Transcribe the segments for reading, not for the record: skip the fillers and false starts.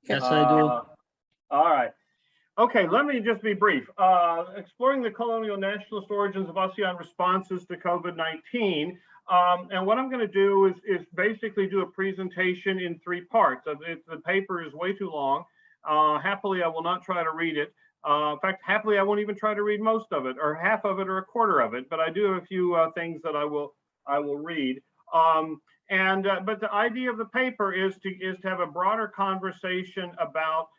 Yes, I do. All right. Okay, let me just be brief. Exploring the colonial nationalist origins of ASEAN responses to COVID-19. And what I'm going to do is basically do a presentation in 3 parts. The paper is way too long. Happily, I will not try to read it. In fact, happily, I won't even try to read most of it, or half of it, or a quarter of it. But I do have a few things that I will read. But the idea of the paper is to have a broader conversation about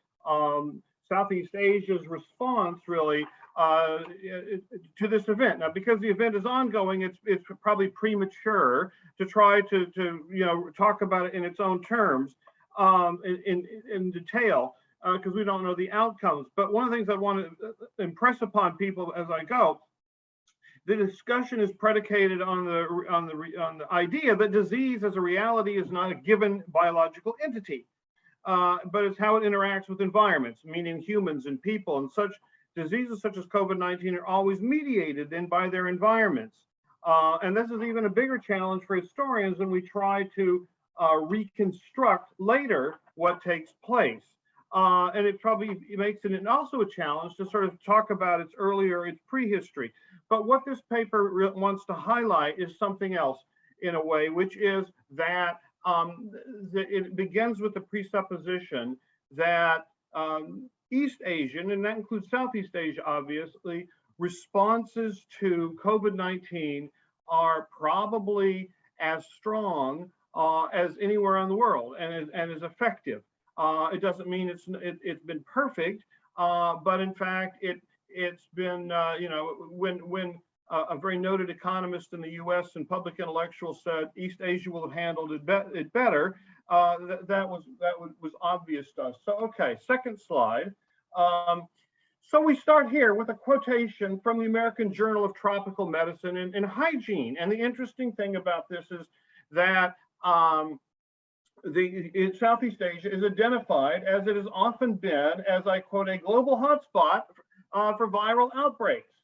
Southeast Asia's response, really, to this event. Now, because the event is ongoing, it's probably premature to try to talk about it in its own terms in detail, because we don't know the outcomes. But one of the things I want to impress upon people as I go, the discussion is predicated on the idea that disease as a reality is not a given biological entity. But it's how it interacts with environments, meaning humans and people, and such diseases such as COVID-19 are always mediated then by their environments. And this is even a bigger challenge for historians when we try to reconstruct later what takes place. And it probably makes it also a challenge to sort of talk about its prehistory. But what this paper wants to highlight is something else in a way, which is that it begins with the presupposition that East Asian, and that includes Southeast Asia, obviously, responses to COVID-19 are probably as strong as anywhere in the world, and is effective. It doesn't mean it's been perfect, but in fact, it's been when a very noted economist in the U.S. and public intellectual said East Asia will have handled it better, that was obvious to us. So, okay, second slide. So we start here with a quotation from the American Journal of Tropical Medicine and Hygiene. And the interesting thing about this is that Southeast Asia is identified, as it has often been, as, I quote, a global hotspot for viral outbreaks.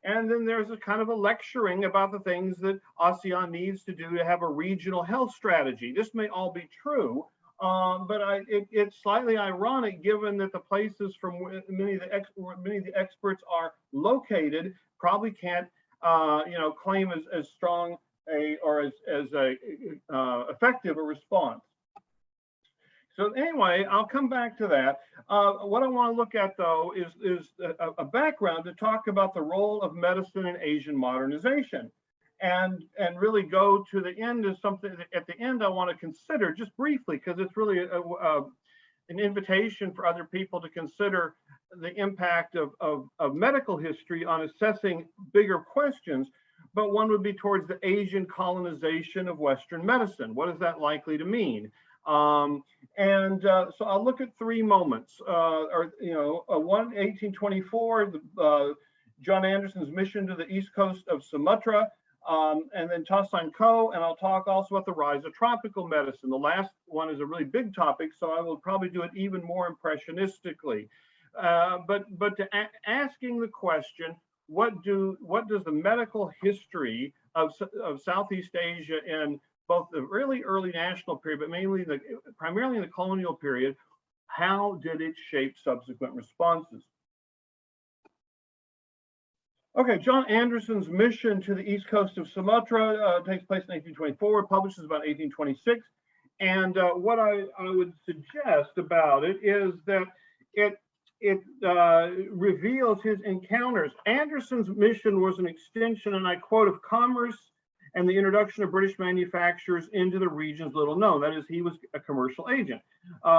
And then there's a kind of a lecturing about the things that ASEAN needs to do to have a regional health strategy. This may all be true, but it's slightly ironic given that the places from where many of the experts are located probably can't, claim as strong or as effective a response. So anyway, I'll come back to that. What I want to look at, though, is a background to talk about the role of medicine in Asian modernization, and really go to the end as something at the end I want to consider just briefly, because it's really an invitation for other people to consider the impact of medical history on assessing bigger questions. But one would be towards the Asian colonization of Western medicine. What is that likely to mean? So I'll look at 3 moments. One, 1824, John Anderson's mission to the east coast of Sumatra, and then Tasanko, and I'll talk also about the rise of tropical medicine. The last one is a really big topic, so I will probably do it even more impressionistically. But asking the question, what does the medical history of Southeast Asia in both the really early national period, but primarily in the colonial period, how did it shape subsequent responses? Okay, John Anderson's mission to the east coast of Sumatra takes place in 1824, publishes about 1826. And what I would suggest about it is that it reveals his encounters. Anderson's mission was an extension, and I quote, of commerce and the introduction of British manufacturers into the regions little known. That is, he was a commercial agent.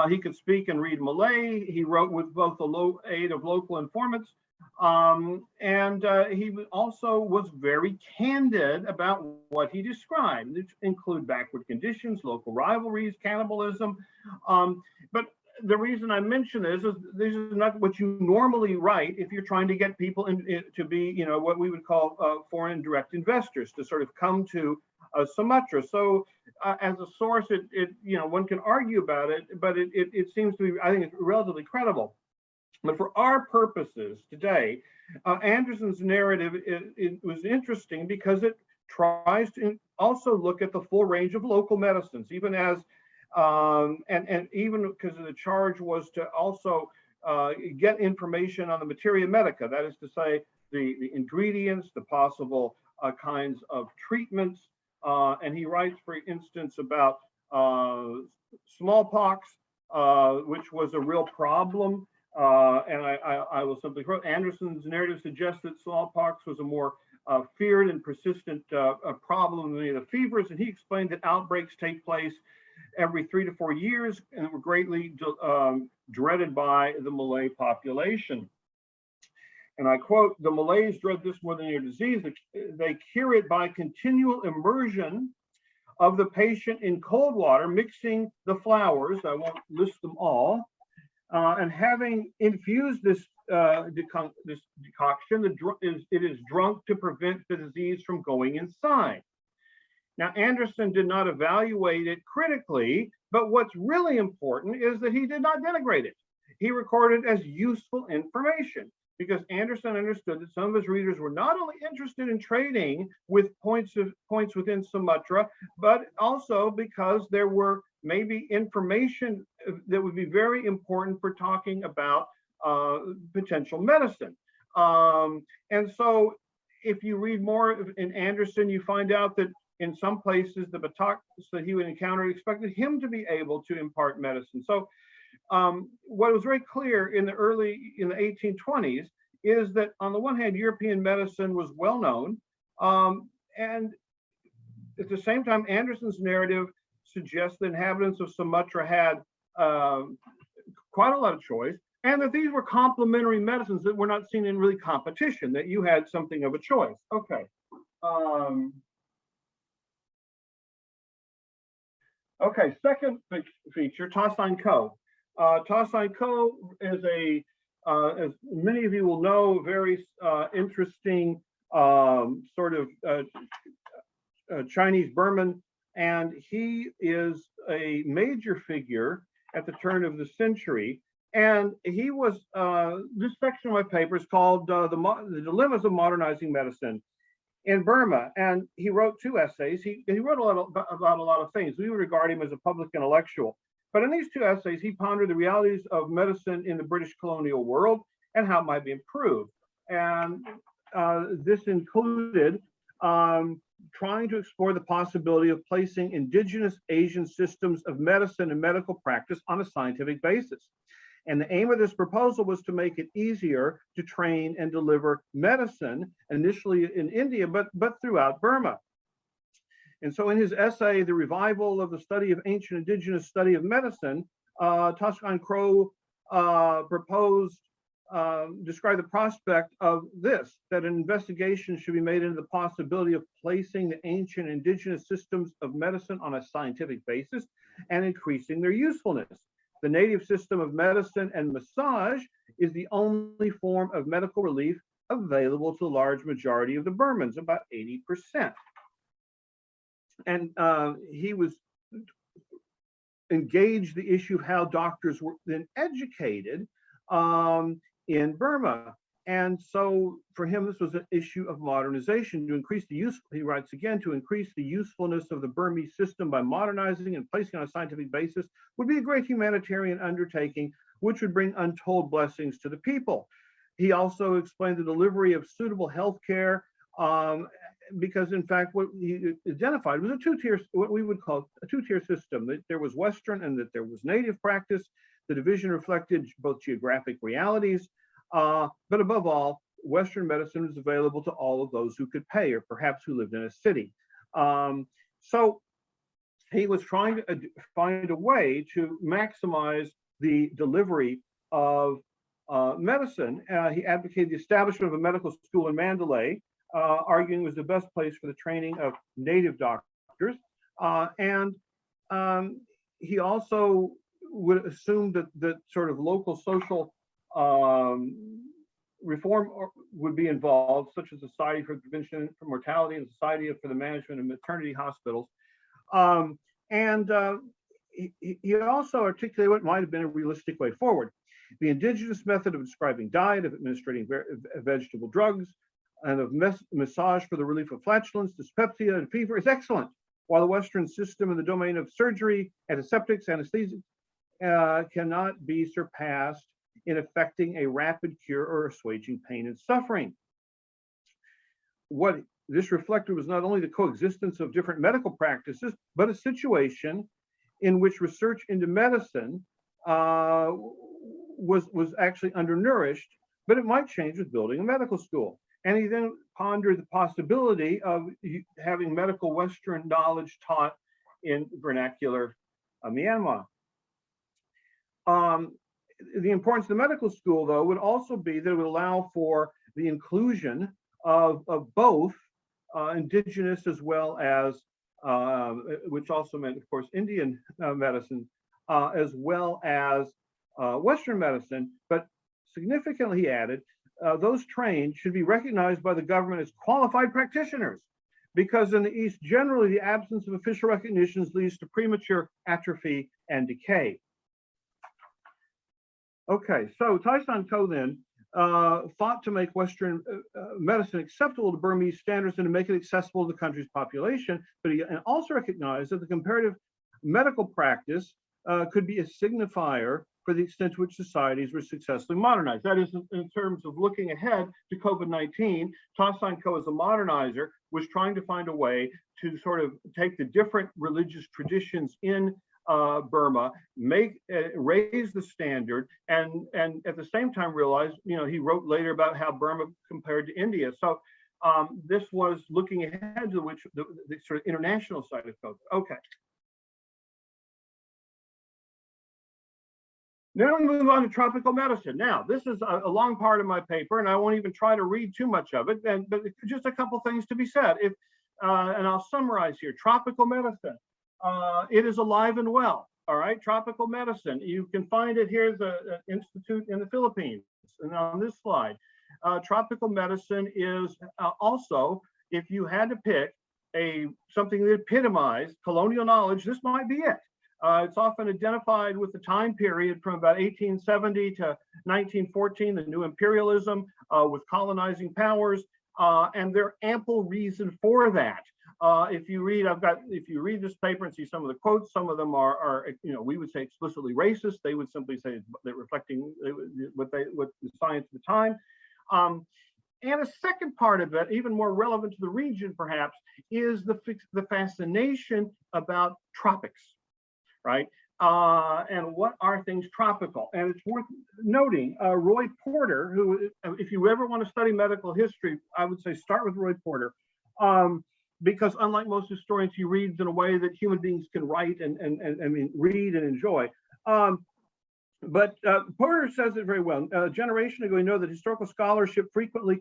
He could speak and read Malay. He wrote with both the aid of local informants, and he also was very candid about what he described, which include backward conditions, local rivalries, cannibalism. But the reason I mention this is not what you normally write if you're trying to get people to be, what we would call foreign direct investors, to sort of come to Sumatra. So as a source, one can argue about it, but it seems to be, I think it's relatively credible. But for our purposes today, Anderson's narrative it was interesting because it tries to also look at the full range of local medicines, even as And even because the charge was to also get information on the materia medica, that is to say, the ingredients, the possible kinds of treatments. And he writes, for instance, about smallpox, which was a real problem. And I will simply quote, Anderson's narrative suggests that smallpox was a more feared and persistent problem than many of the fevers. And he explained that outbreaks take place every 3 to 4 years and were greatly dreaded by the Malay population. And I quote, the Malays dread this more than your disease. They cure it by continual immersion of the patient in cold water, mixing the flowers, I won't list them all, and having infused this decoction, it is drunk to prevent the disease from going inside. Now, Anderson did not evaluate it critically, but what's really important is that he did not denigrate it. He recorded it as useful information, because Anderson understood that some of his readers were not only interested in trading with points within Sumatra, but also because there were maybe information that would be very important for talking about potential medicine. And so if you read more in Anderson, you find out that in some places, the Bataks that he would encounter expected him to be able to impart medicine. So what was very clear in the 1820s is that on the one hand, European medicine was well known, and at the same time, Anderson's narrative suggests the inhabitants of Sumatra had quite a lot of choice, and that these were complementary medicines that were not seen in really competition, that you had something of a choice. Okay. Okay, second feature, Tasain Ko. Tasain Ko is as many of you will know, very interesting sort of Chinese Burman, and he is a major figure at the turn of the century. And he was, this section of my paper is called The Dilemmas of Modernizing Medicine in Burma. And he wrote 2 essays. He wrote about a lot of things. We would regard him as a public intellectual. But in these 2 essays, he pondered the realities of medicine in the British colonial world and how it might be improved. And this included trying to explore the possibility of placing indigenous Asian systems of medicine and medical practice on a scientific basis. And the aim of this proposal was to make it easier to train and deliver medicine, initially in India, but throughout Burma. And so in his essay, The Revival of the Study of Ancient Indigenous Study of Medicine, Tasain Ko described the prospect of this, that an investigation should be made into the possibility of placing the ancient indigenous systems of medicine on a scientific basis and increasing their usefulness. The native system of medicine and massage is the only form of medical relief available to the large majority of the Burmans, about 80%. And he was engaged the issue of how doctors were then educated in Burma. And so for him, this was an issue of modernization to increase the use, he writes again, to increase the usefulness of the Burmese system by modernizing and placing on a scientific basis would be a great humanitarian undertaking, which would bring untold blessings to the people. He also explained the delivery of suitable health care, because in fact, what he identified was a two-tier, what we would call a two-tier system, that there was Western and that there was native practice. The division reflected both geographic realities, but above all, Western medicine is available to all of those who could pay, or perhaps who lived in a city. So he was trying to find a way to maximize the delivery of medicine. He advocated the establishment of a medical school in Mandalay, arguing it was the best place for the training of native doctors. He also would assume that sort of local social reform would be involved, such as Society for Prevention for Mortality and Society for the Management of Maternity Hospitals. He also articulated what might have been a realistic way forward. The indigenous method of describing diet, of administering vegetable drugs, and of massage for the relief of flatulence, dyspepsia, and fever is excellent. while the Western system in the domain of surgery, antiseptics, anesthesia cannot be surpassed in effecting a rapid cure or assuaging pain and suffering. What this reflected was not only the coexistence of different medical practices, but a situation in which research into medicine was actually undernourished, but it might change with building a medical school. And he then pondered the possibility of having medical Western knowledge taught in vernacular Myanmar. The importance of the medical school, though, would also be that it would allow for the inclusion of both indigenous as well as, which also meant, of course, Indian medicine, as well as Western medicine. But significantly, he added, those trained should be recognized by the government as qualified practitioners, because in the East, generally, the absence of official recognitions leads to premature atrophy and decay. Okay, so Thaisan Ko then fought to make Western medicine acceptable to Burmese standards and to make it accessible to the country's population, but he also recognized that the comparative medical practice could be a signifier for the extent to which societies were successfully modernized. That is, in terms of looking ahead to COVID-19, Thaisan Ko as a modernizer was trying to find a way to sort of take the different religious traditions in Burma, raise the standard, and at the same time realize, he wrote later about how Burma compared to India. So this was looking ahead to the sort of international side of COVID. Okay. Now we move on to tropical medicine. Now, this is a long part of my paper, and I won't even try to read too much of it, but just a couple things to be said. And I'll summarize here. Tropical medicine. It is alive and well, all right? Tropical medicine. You can find it. Here's an institute in the Philippines. And on this slide, tropical medicine is also, if you had to pick something that epitomized colonial knowledge, this might be it. It's often identified with the time period from about 1870 to 1914, the new imperialism with colonizing powers, and there's ample reason for that. If you read this paper and see some of the quotes, some of them are we would say explicitly racist. They would simply say they're reflecting what the science of the time. And a second part of it, even more relevant to the region perhaps, is the fascination about tropics, right? And what are things tropical? And it's worth noting, Roy Porter, who, if you ever want to study medical history, I would say start with Roy Porter. Because unlike most historians, he reads in a way that human beings can write and read and enjoy. But Porter says it very well. A generation ago, we know that historical scholarship frequently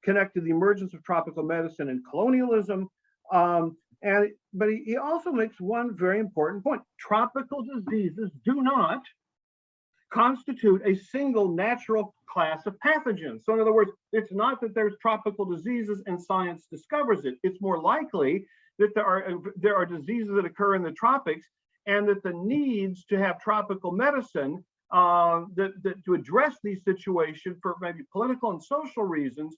connected the emergence of tropical medicine and colonialism. But he also makes one very important point. Tropical diseases do not constitute a single natural class of pathogens. So in other words, it's not that there's tropical diseases and science discovers it. It's more likely that there are diseases that occur in the tropics, and that the needs to have tropical medicine that to address these situations for maybe political and social reasons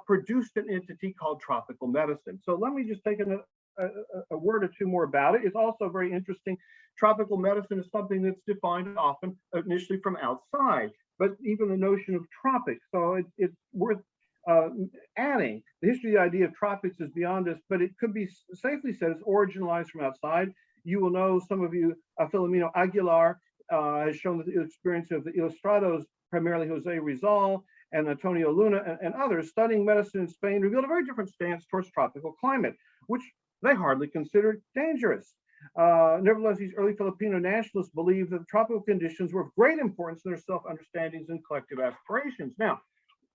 produced an entity called tropical medicine. So let me just take a word or two more about it. It's also very interesting. Tropical medicine is something that's defined often initially from outside, but even the notion of tropics. So it's worth adding. The history of the idea of tropics is beyond us, but it could be safely said its origin lies from outside. You will know, some of you, Filomeno Aguilar has shown the experience of the Ilustrados, primarily Jose Rizal and Antonio Luna and others studying medicine in Spain revealed a very different stance towards tropical climate, which they hardly considered dangerous. Nevertheless, these early Filipino nationalists believed that the tropical conditions were of great importance in their self-understandings and collective aspirations. Now,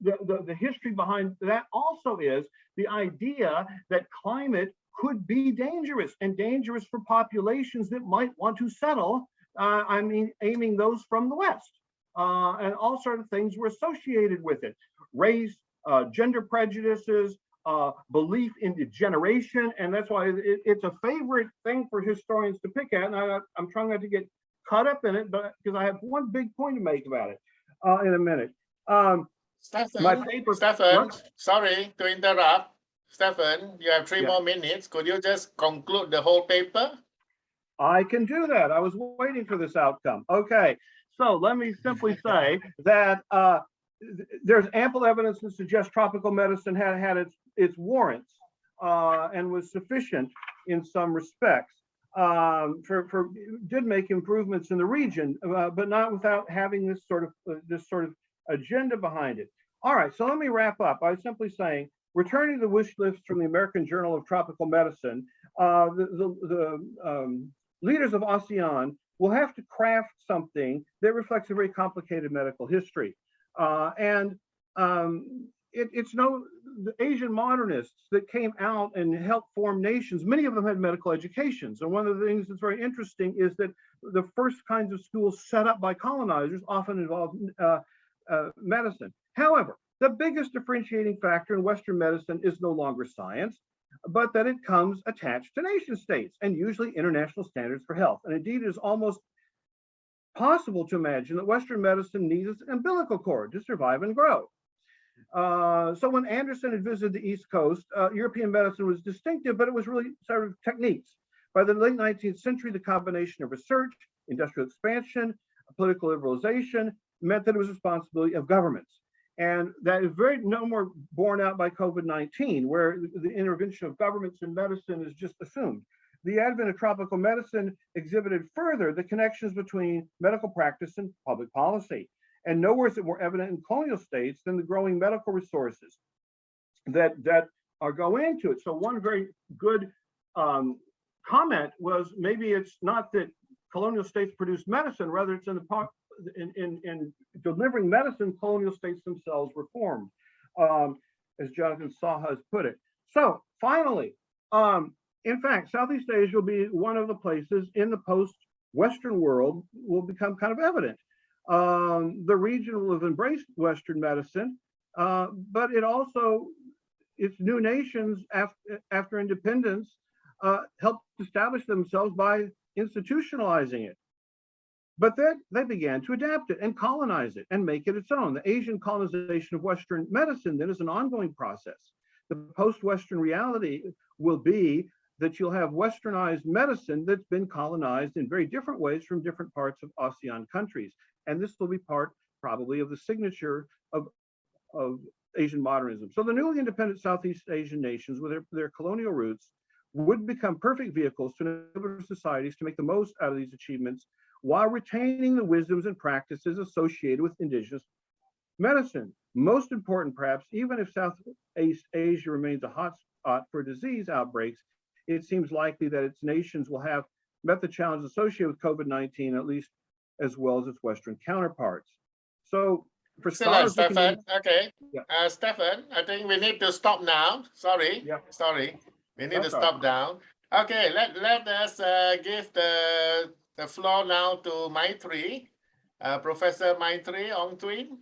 the history behind that also is the idea that climate could be dangerous, and dangerous for populations that might want to settle, aiming those from the West. And all sort of things were associated with it. Race, gender prejudices, belief in degeneration, and that's why it's a favorite thing for historians to pick at, and I'm trying not to get caught up in it, but because I have one big point to make about it in a minute. Stefan, My paper, sorry to interrupt. Stefan, you have 3 Yeah. more minutes. Could you just conclude the whole paper? I can do that. I was waiting for this outcome. Okay, so let me simply say that there's ample evidence to suggest tropical medicine had its warrants and was sufficient in some respects. Did make improvements in the region, but not without having this sort of agenda behind it. All right, so let me wrap up by simply saying, returning to the wish list from the American Journal of Tropical Medicine, the leaders of ASEAN will have to craft something that reflects a very complicated medical history. It's the Asian modernists that came out and helped form nations. Many of them had medical educations. And one of the things that's very interesting is that the first kinds of schools set up by colonizers often involved medicine. However, the biggest differentiating factor in Western medicine is no longer science, but that it comes attached to nation states and usually international standards for health. And indeed, it is almost possible to imagine that Western medicine needs its umbilical cord to survive and grow. So when Anderson had visited the East Coast, European medicine was distinctive, but it was really sort of techniques. By the late 19th century, the combination of research, industrial expansion, political liberalization meant that it was responsibility of governments. And that is no more borne out by COVID-19, where the intervention of governments in medicine is just assumed. The advent of tropical medicine exhibited further the connections between medical practice and public policy. And nowhere is it more evident in colonial states than the growing medical resources that go into it. So one very good comment was, maybe it's not that colonial states produce medicine, rather it's in delivering medicine, colonial states themselves were formed, as Jonathan Saha has put it. So finally, in fact, Southeast Asia will be one of the places in the post-Western world will become kind of evident. The region will have embraced Western medicine, but its new nations after independence helped establish themselves by institutionalizing it. But then they began to adapt it and colonize it and make it its own. The Asian colonization of Western medicine then is an ongoing process. The post-Western reality will be that you'll have Westernized medicine that's been colonized in very different ways from different parts of ASEAN countries. And this will be part probably of the signature of Asian modernism. So the newly independent Southeast Asian nations with their colonial roots would become perfect vehicles to enable societies to make the most out of these achievements while retaining the wisdoms and practices associated with indigenous medicine. Most important, perhaps, even if Southeast Asia remains a hotspot for disease outbreaks, it seems likely that its nations will have met the challenges associated with COVID-19, at least as well as its Western counterparts. So for scholars, Stefan, okay. Yeah. Stefan, I think we need to stop now. Sorry. Yeah. Sorry. We need to stop down. Okay, let us give the floor now to Maitrii, Professor Maitrii AUNG-THWIN,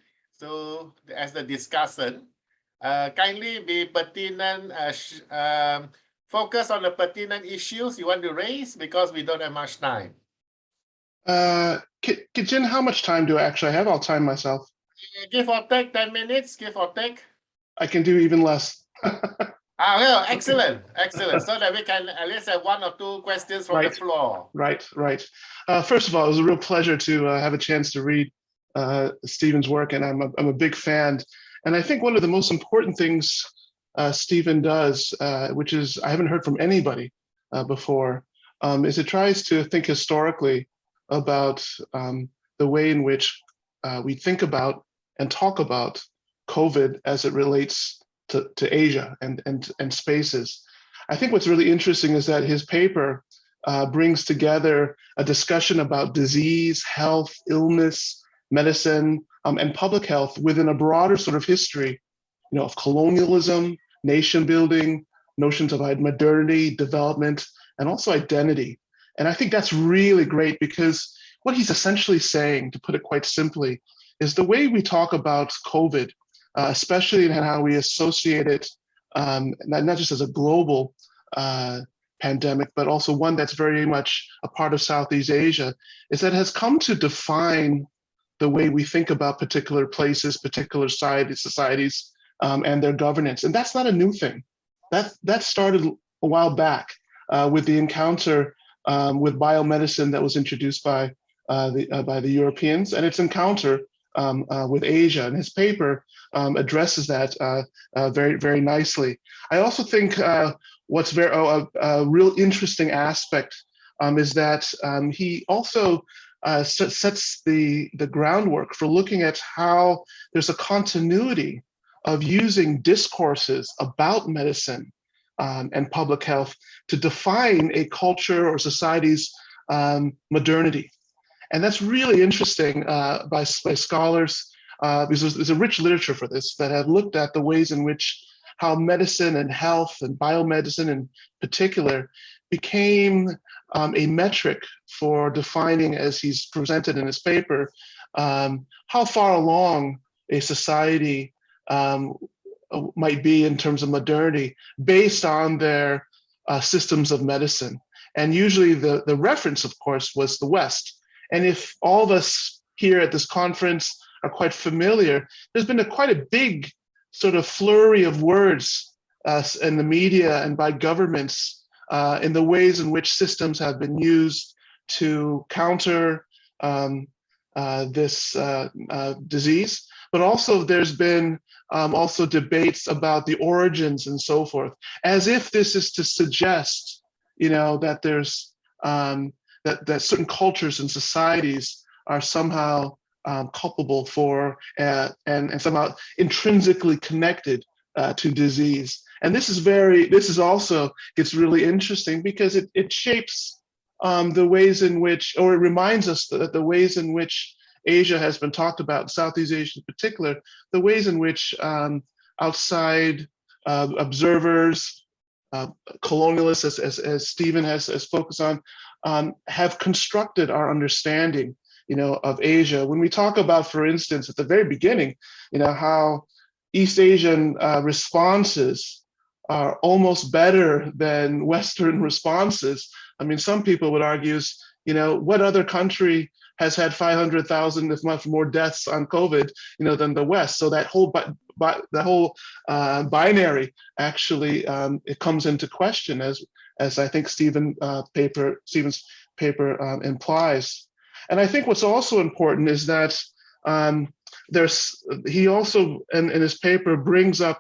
as the discussant. Kindly be pertinent, focus on the pertinent issues you want to raise because we don't have much time. Jin, how much time do I actually have? I'll time myself. Give or take 10 minutes, give or take. I can do even less. Well, excellent, excellent. So that we can at least have 1 or 2 questions from the floor. Right. First of all, it was a real pleasure to have a chance to read Stephen's work, and I'm a big fan. And I think one of the most important things Stephen does, which is I haven't heard from anybody before, is it tries to think historically about the way in which we think about and talk about COVID as it relates to Asia and spaces. I think what's really interesting is that his paper brings together a discussion about disease, health, illness, medicine, and public health within a broader sort of history, of colonialism, nation building, notions of modernity, development, and also identity. And I think that's really great because what he's essentially saying, to put it quite simply, is the way we talk about COVID, especially in how we associate it, not just as a global pandemic, but also one that's very much a part of Southeast Asia, is that it has come to define the way we think about particular places, particular societies, and their governance. And that's not a new thing. that started a while back with the encounter with biomedicine that was introduced by the Europeans, and its encounter with Asia. And his paper addresses that very, very nicely. I also think what's a real interesting aspect is that he also sets the groundwork for looking at how there's a continuity of using discourses about medicine and public health to define a culture or society's modernity. And that's really interesting by scholars, because there's a rich literature for this that have looked at the ways in which how medicine and health and biomedicine in particular became a metric for defining, as he's presented in his paper, how far along a society might be in terms of modernity based on their systems of medicine. And usually the reference, of course, was the West. And if all of us here at this conference are quite familiar, there's been quite a big sort of flurry of words in the media and by governments in the ways in which systems have been used to counter this disease. But also there's been also debates about the origins and so forth, as if this is to suggest, that there's that certain cultures and societies are somehow culpable for and somehow intrinsically connected to disease. And this is also gets really interesting because it shapes the ways in which, or it reminds us that the ways in which Asia has been talked about, Southeast Asia in particular, the ways in which outside observers, colonialists, as Stephen has focused on, have constructed our understanding, of Asia. When we talk about, for instance, at the very beginning, how East Asian responses are almost better than Western responses. I mean, some people would argue, what other country has had 500,000, if not more, deaths on COVID, than the West? So that whole binary actually it comes into question, as I think Stephen's paper implies. And I think what's also important is that he also in his paper brings up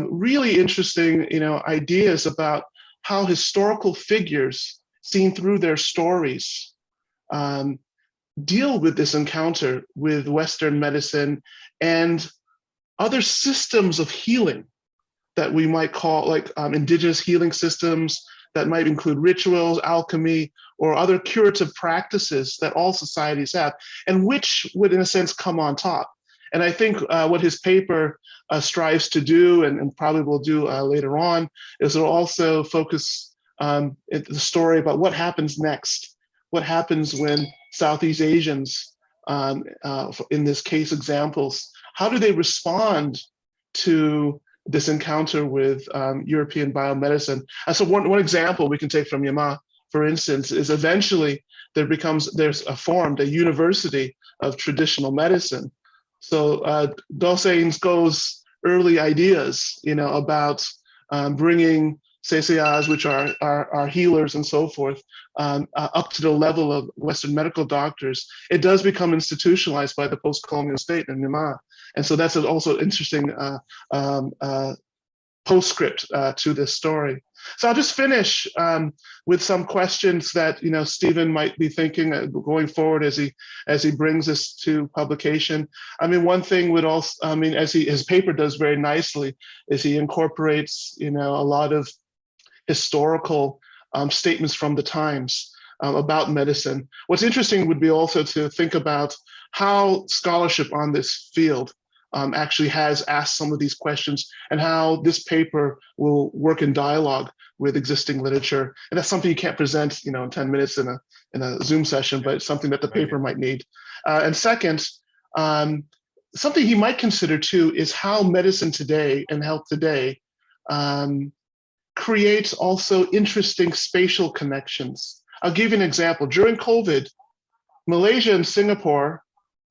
really interesting ideas about how historical figures seen through their stories deal with this encounter with Western medicine and other systems of healing that we might call like indigenous healing systems that might include rituals, alchemy, or other curative practices that all societies have, and which would, in a sense, come on top. And I think what his paper strives to do, and probably will do later on, is it'll also focus the story about what happens next. What happens when Southeast Asians, in this case examples, how do they respond to this encounter with European biomedicine? And so one example we can take from Myanmar, for instance, is eventually there's formed a university of traditional medicine. So Dossain's goes early ideas, about bringing CCRs, which are healers and so forth, up to the level of Western medical doctors. It does become institutionalized by the post-colonial state in Myanmar. And so that's also interesting postscript to this story. So I'll just finish with some questions that Stephen might be thinking going forward as he brings this to publication. I mean, one thing would also, as his paper does very nicely, is he incorporates a lot of historical statements from the times about medicine. What's interesting would be also to think about how scholarship on this field actually has asked some of these questions, and how this paper will work in dialogue with existing literature. And that's something you can't present, in 10 minutes in a Zoom session, but it's something that the paper might need. And second, something he might consider too is how medicine today and health today creates also interesting spatial connections. I'll give you an example. During COVID, Malaysia and Singapore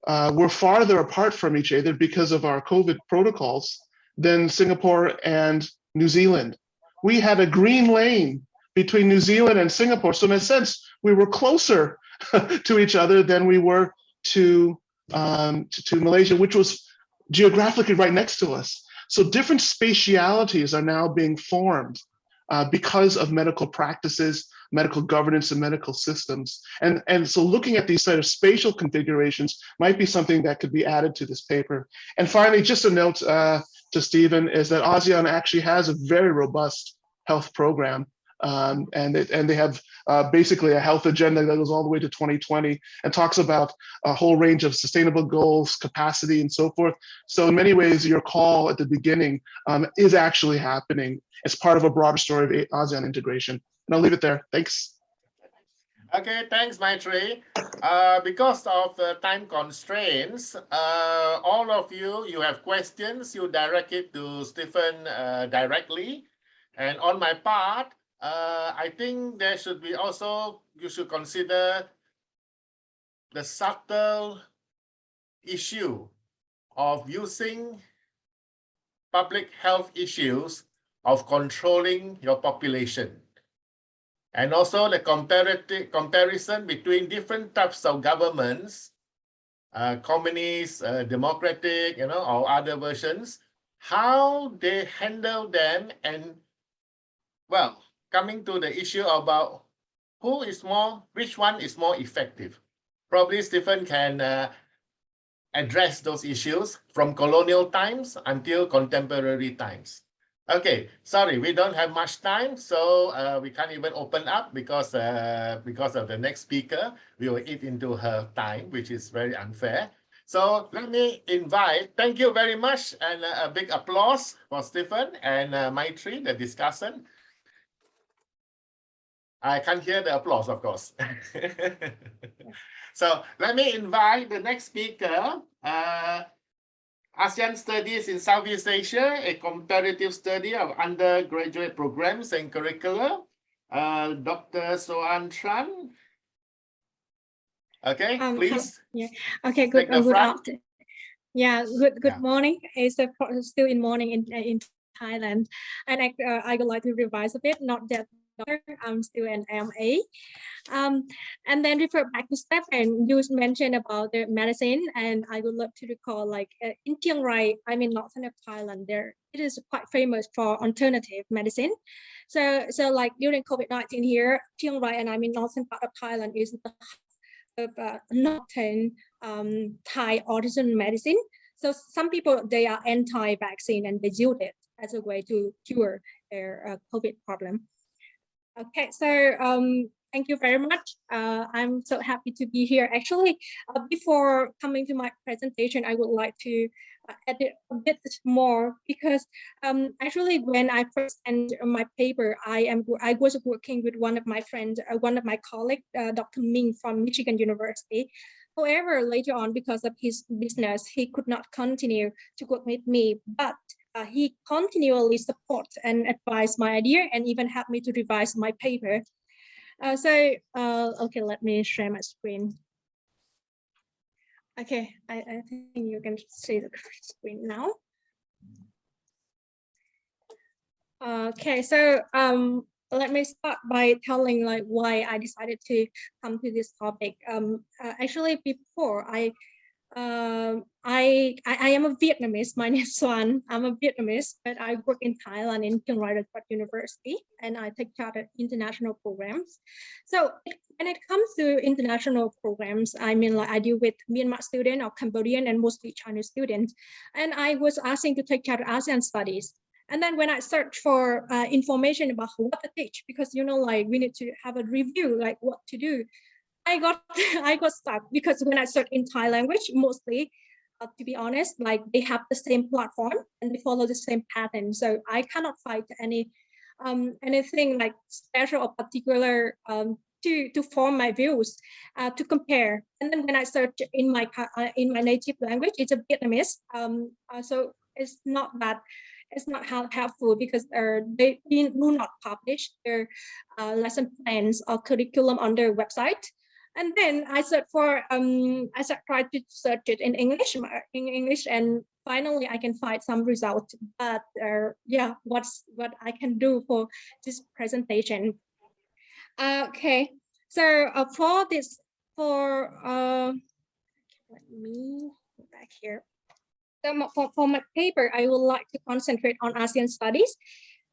were farther apart from each other because of our COVID protocols than Singapore and New Zealand. we had a green lane between New Zealand and Singapore. So in a sense, we were closer to each other than we were to Malaysia, which was geographically right next to us. So different spatialities are now being formed because of medical practices, medical governance, and medical systems. And so looking at these sort of spatial configurations might be something that could be added to this paper. And finally, just a note to Stephen is that ASEAN actually has a very robust health program. And they have basically a health agenda that goes all the way to 2020 and talks about a whole range of sustainable goals, capacity, and so forth. So in many ways, your call at the beginning is actually happening as part of a broader story of ASEAN integration. And I'll leave it there. Thanks. Okay, thanks, Maitrii. Because of the time constraints, all of you have questions, you direct it to Stephen directly. And on my part, I think there should be also, you should consider the subtle issue of using public health issues of controlling your population. And also the comparison between different types of governments, communist, democratic, or other versions, how they handle them, and well, coming to the issue about which one is more effective. Probably Stephen can address those issues from colonial times until contemporary times. Okay, sorry, we don't have much time, so we can't even open up because of the next speaker. We will eat into her time, which is very unfair. So let me invite, thank you very much, and a big applause for Stephen and Maitrii, the discussant. I can't hear the applause, of course. So let me invite the next speaker, ASEAN Studies in Southeast Asia, a comparative study of undergraduate programs and curricula, Dr. Xoan Tran. Okay, please. Yeah. Okay. Good. Good afternoon. Yeah. Good morning. It's still in morning in Thailand, and I would like to revise a bit. Not that I'm still an MA. And then refer back to Stephen, you mentioned about the medicine, and I would love to recall, like in Chiang Rai, I'm in northern of Thailand, there it is quite famous for alternative medicine. So like during COVID-19 here, Chiang Rai, and I'm in northern part of Thailand, is the northern Thai artisan medicine. So some people, they are anti-vaccine and they use it as a way to cure their COVID problem. Okay, so thank you very much. I'm so happy to be here. Actually, before coming to my presentation, I would like to edit a bit more because actually when I first ended my paper, I was working with one of my friends, one of my colleagues, Dr. Ming from Michigan University. However, later on, because of his business, he could not continue to work with me, but he continually supports and advised my idea and even helped me to revise my paper. Okay, let me share my screen. Okay, I think you can see the screen now. Okay, so let me start by telling like why I decided to come to this topic. Actually, before I am a Vietnamese. My name is Xoan. I'm a Vietnamese, but I work in Thailand in Chiang Rai University, and I take chartered international programs. So when it comes to international programs, I mean, like I deal with Myanmar students or Cambodian and mostly Chinese students, and I was asking to take chartered ASEAN studies. And then when I search for information about what to teach, because like we need to have a review, like what to do. I got stuck because when I search in Thai language, mostly, to be honest, like they have the same platform and they follow the same pattern. So I cannot find anything like special or particular to form my views, to compare. And then when I search in my native language, it's a Vietnamese. So it's not helpful because they do not publish their lesson plans or curriculum on their website. And then I searched for I tried to search it in English, and finally I can find some results. But yeah, what I can do for this presentation? Okay, so for this, let me go back here. So for my paper, I would like to concentrate on ASEAN studies,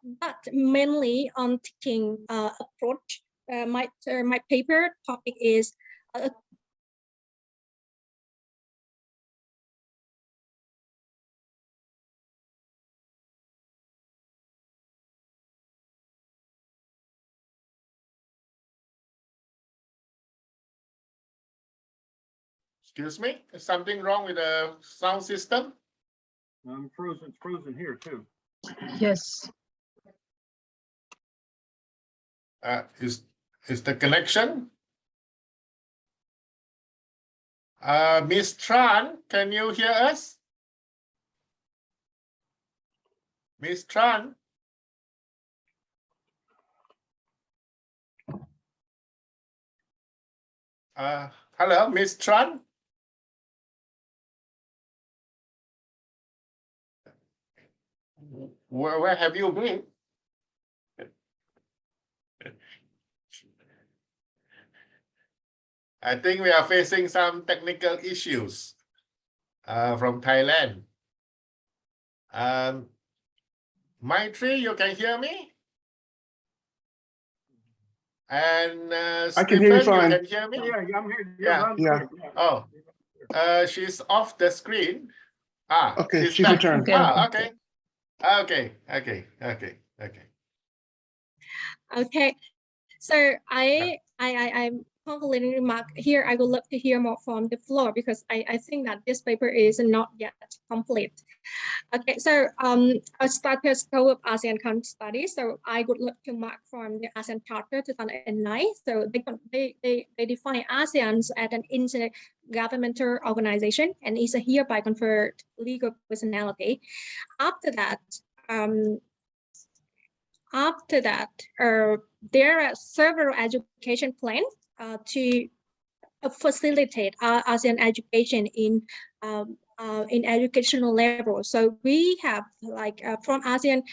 but mainly on teaching approach. My paper topic is Excuse me, is something wrong with the sound system? I'm frozen. It's frozen here too. Yes. Is the connection? Miss Tran, can you hear us? Miss Tran? Hello, Miss Tran? Where have you been? I think we are facing some technical issues from Thailand. Maitrii, you can hear me? And I can hear you Stephen, fine. you can hear me? Yeah, I'm here. Yeah. Yeah. Oh, she's off the screen. Okay, she's back. returned. Okay. Okay. okay. So I'm concluding remark here. I would love to hear more from the floor because I think that this paper is not yet complete. Okay, so a status quo of ASEAN country studies. So I would love to mark from the ASEAN Charter 2009. So they define ASEAN as an intergovernmental organization and is a hereby conferred legal personality. After that, there are several education plans to facilitate ASEAN education in educational level. So we have like from ASEAN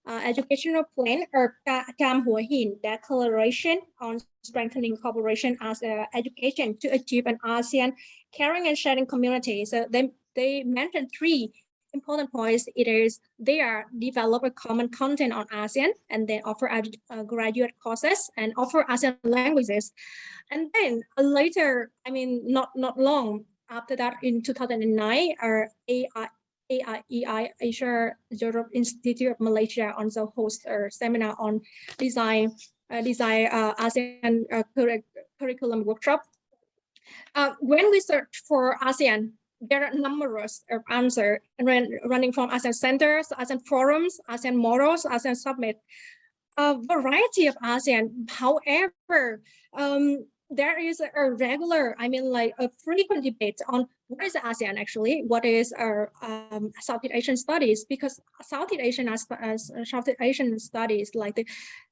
educational plan or Khin Declaration on strengthening cooperation as education to achieve an ASEAN caring and sharing community. So they mentioned three important points. It is they are develop a common content on ASEAN and then offer graduate courses and offer ASEAN languages. And then later, I mean, not long after that, in 2009, our AIEI, Asia Europe Institute of Malaysia, also hosts a seminar on design ASEAN curriculum workshop. When we search for ASEAN, there are numerous answers running from ASEAN centers, ASEAN forums, ASEAN models, ASEAN summit, a variety of ASEAN. However, there is a regular, I mean, like a frequent debate on what is ASEAN actually, what is our Southeast Asian studies, because Southeast Asian studies, like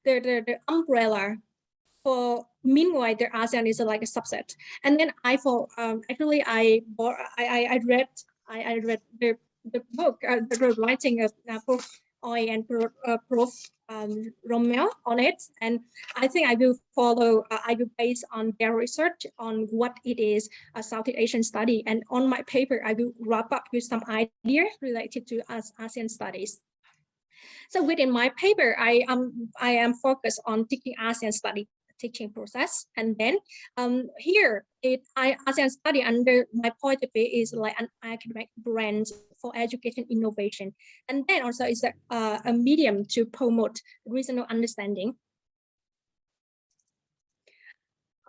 the umbrella. For meanwhile, the ASEAN is like a subset. And then I read the book, the writing of Prof. Oi and Prof. Rommel on it, and I think I will follow. I will base on their research on what it is a Southeast Asian study, and on my paper I will wrap up with some ideas related to ASEAN studies. So within my paper, I am focused on teaching ASEAN study teaching process, and then here ASEAN study under my point of view is like an academic brand for education innovation, and then also is a medium to promote regional understanding.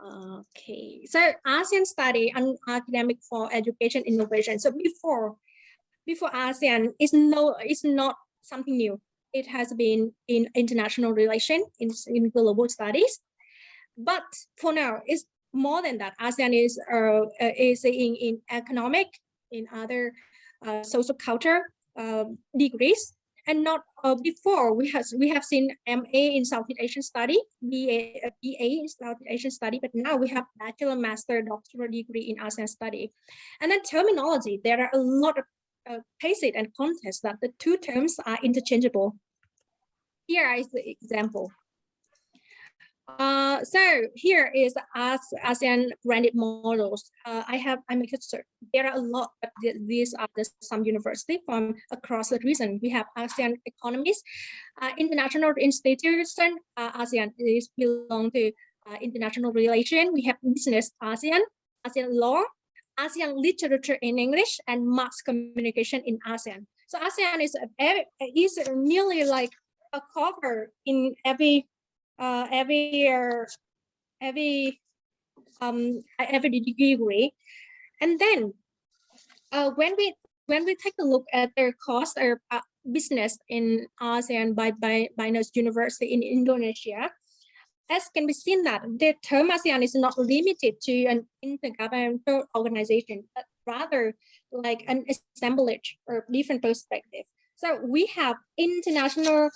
Okay, so ASEAN study and academic for education innovation. So before ASEAN is not something new. It has been in international relation, in global studies. But for now, it's more than that. ASEAN is in economic, in other social culture degrees. And not before we have seen MA in Southeast Asian study, BA in Southeast Asian study, but now we have bachelor, master, doctoral degree in ASEAN study. And then terminology, there are a lot of cases and contexts that the two terms are interchangeable. Here is the example. So here is ASEAN branded models. I make it search. There are a lot, but these are some university from across the region. We have ASEAN economies, international institution. ASEAN is belong to international relation. We have business ASEAN, ASEAN law, ASEAN literature in English, and mass communication in ASEAN. So ASEAN is nearly like a cover in every degree. And then when we take a look at their cost or business in ASEAN by those university in Indonesia, as can be seen that the term ASEAN is not limited to an intergovernmental organization, but rather like an assemblage or different perspective. So we have international,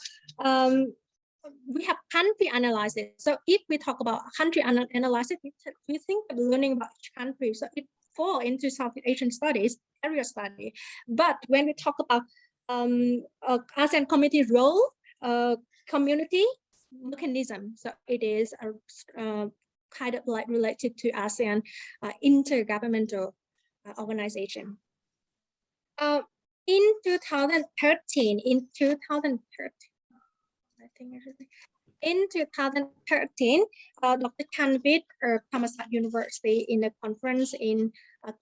we have country analysis. So if we talk about country analysis, we think of learning about each country. So it falls into Southeast Asian studies, area study. But when we talk about ASEAN community role, community mechanism, so it is a kind of like related to ASEAN intergovernmental organization. In 2013, in 2013, Dr. Khin with Thammasat University in a conference in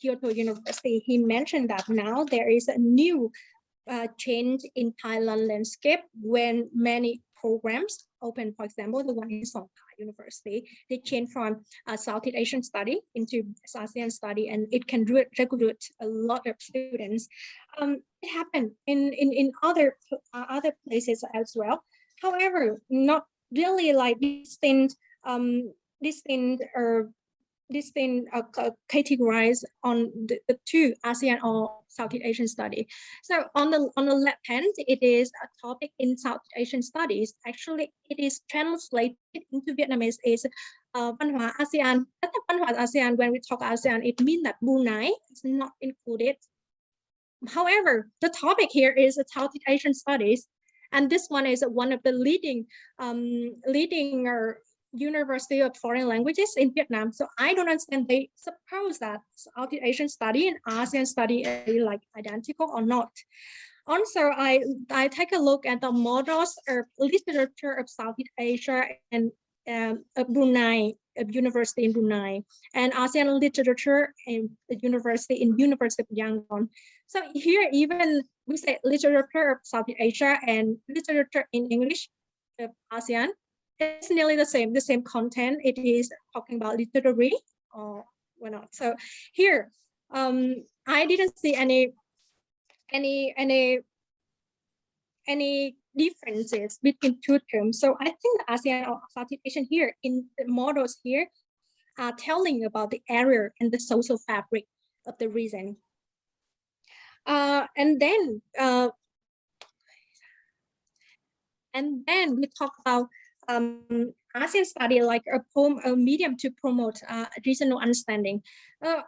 Kyoto University, he mentioned that now there is a new change in Thailand landscape when many programs open. For example, the one in Songkhla University, they change from Southeast Asian study into ASEAN study, and it can recruit a lot of students. It happened in other places as well. However, not really like distinct categorized on the two ASEAN or Southeast Asian study. So on the left hand, it is a topic in Southeast Asian studies. Actually, it is translated into Vietnamese is Văn hóa ASEAN. Văn hóa ASEAN, when we talk ASEAN, it means that Brunei is not included. However, the topic here is Southeast Asian studies. And this one is one of the leading University of Foreign Languages in Vietnam. So I don't understand, they suppose that Southeast Asian study and ASEAN study are like identical or not. Also, I take a look at the models of literature of Southeast Asia and Brunei, a university in Brunei, and ASEAN literature in the University of Yangon. So here, even we say literature of Southeast Asia and literature in English of ASEAN, it's nearly the same content. It is talking about literary or whatnot. So here, I didn't see any differences between two terms. So I think the ASEAN or Southeast Asian here in the models here are telling about the area and the social fabric of the region. And then we talk about ASEAN study like a medium to promote regional understanding.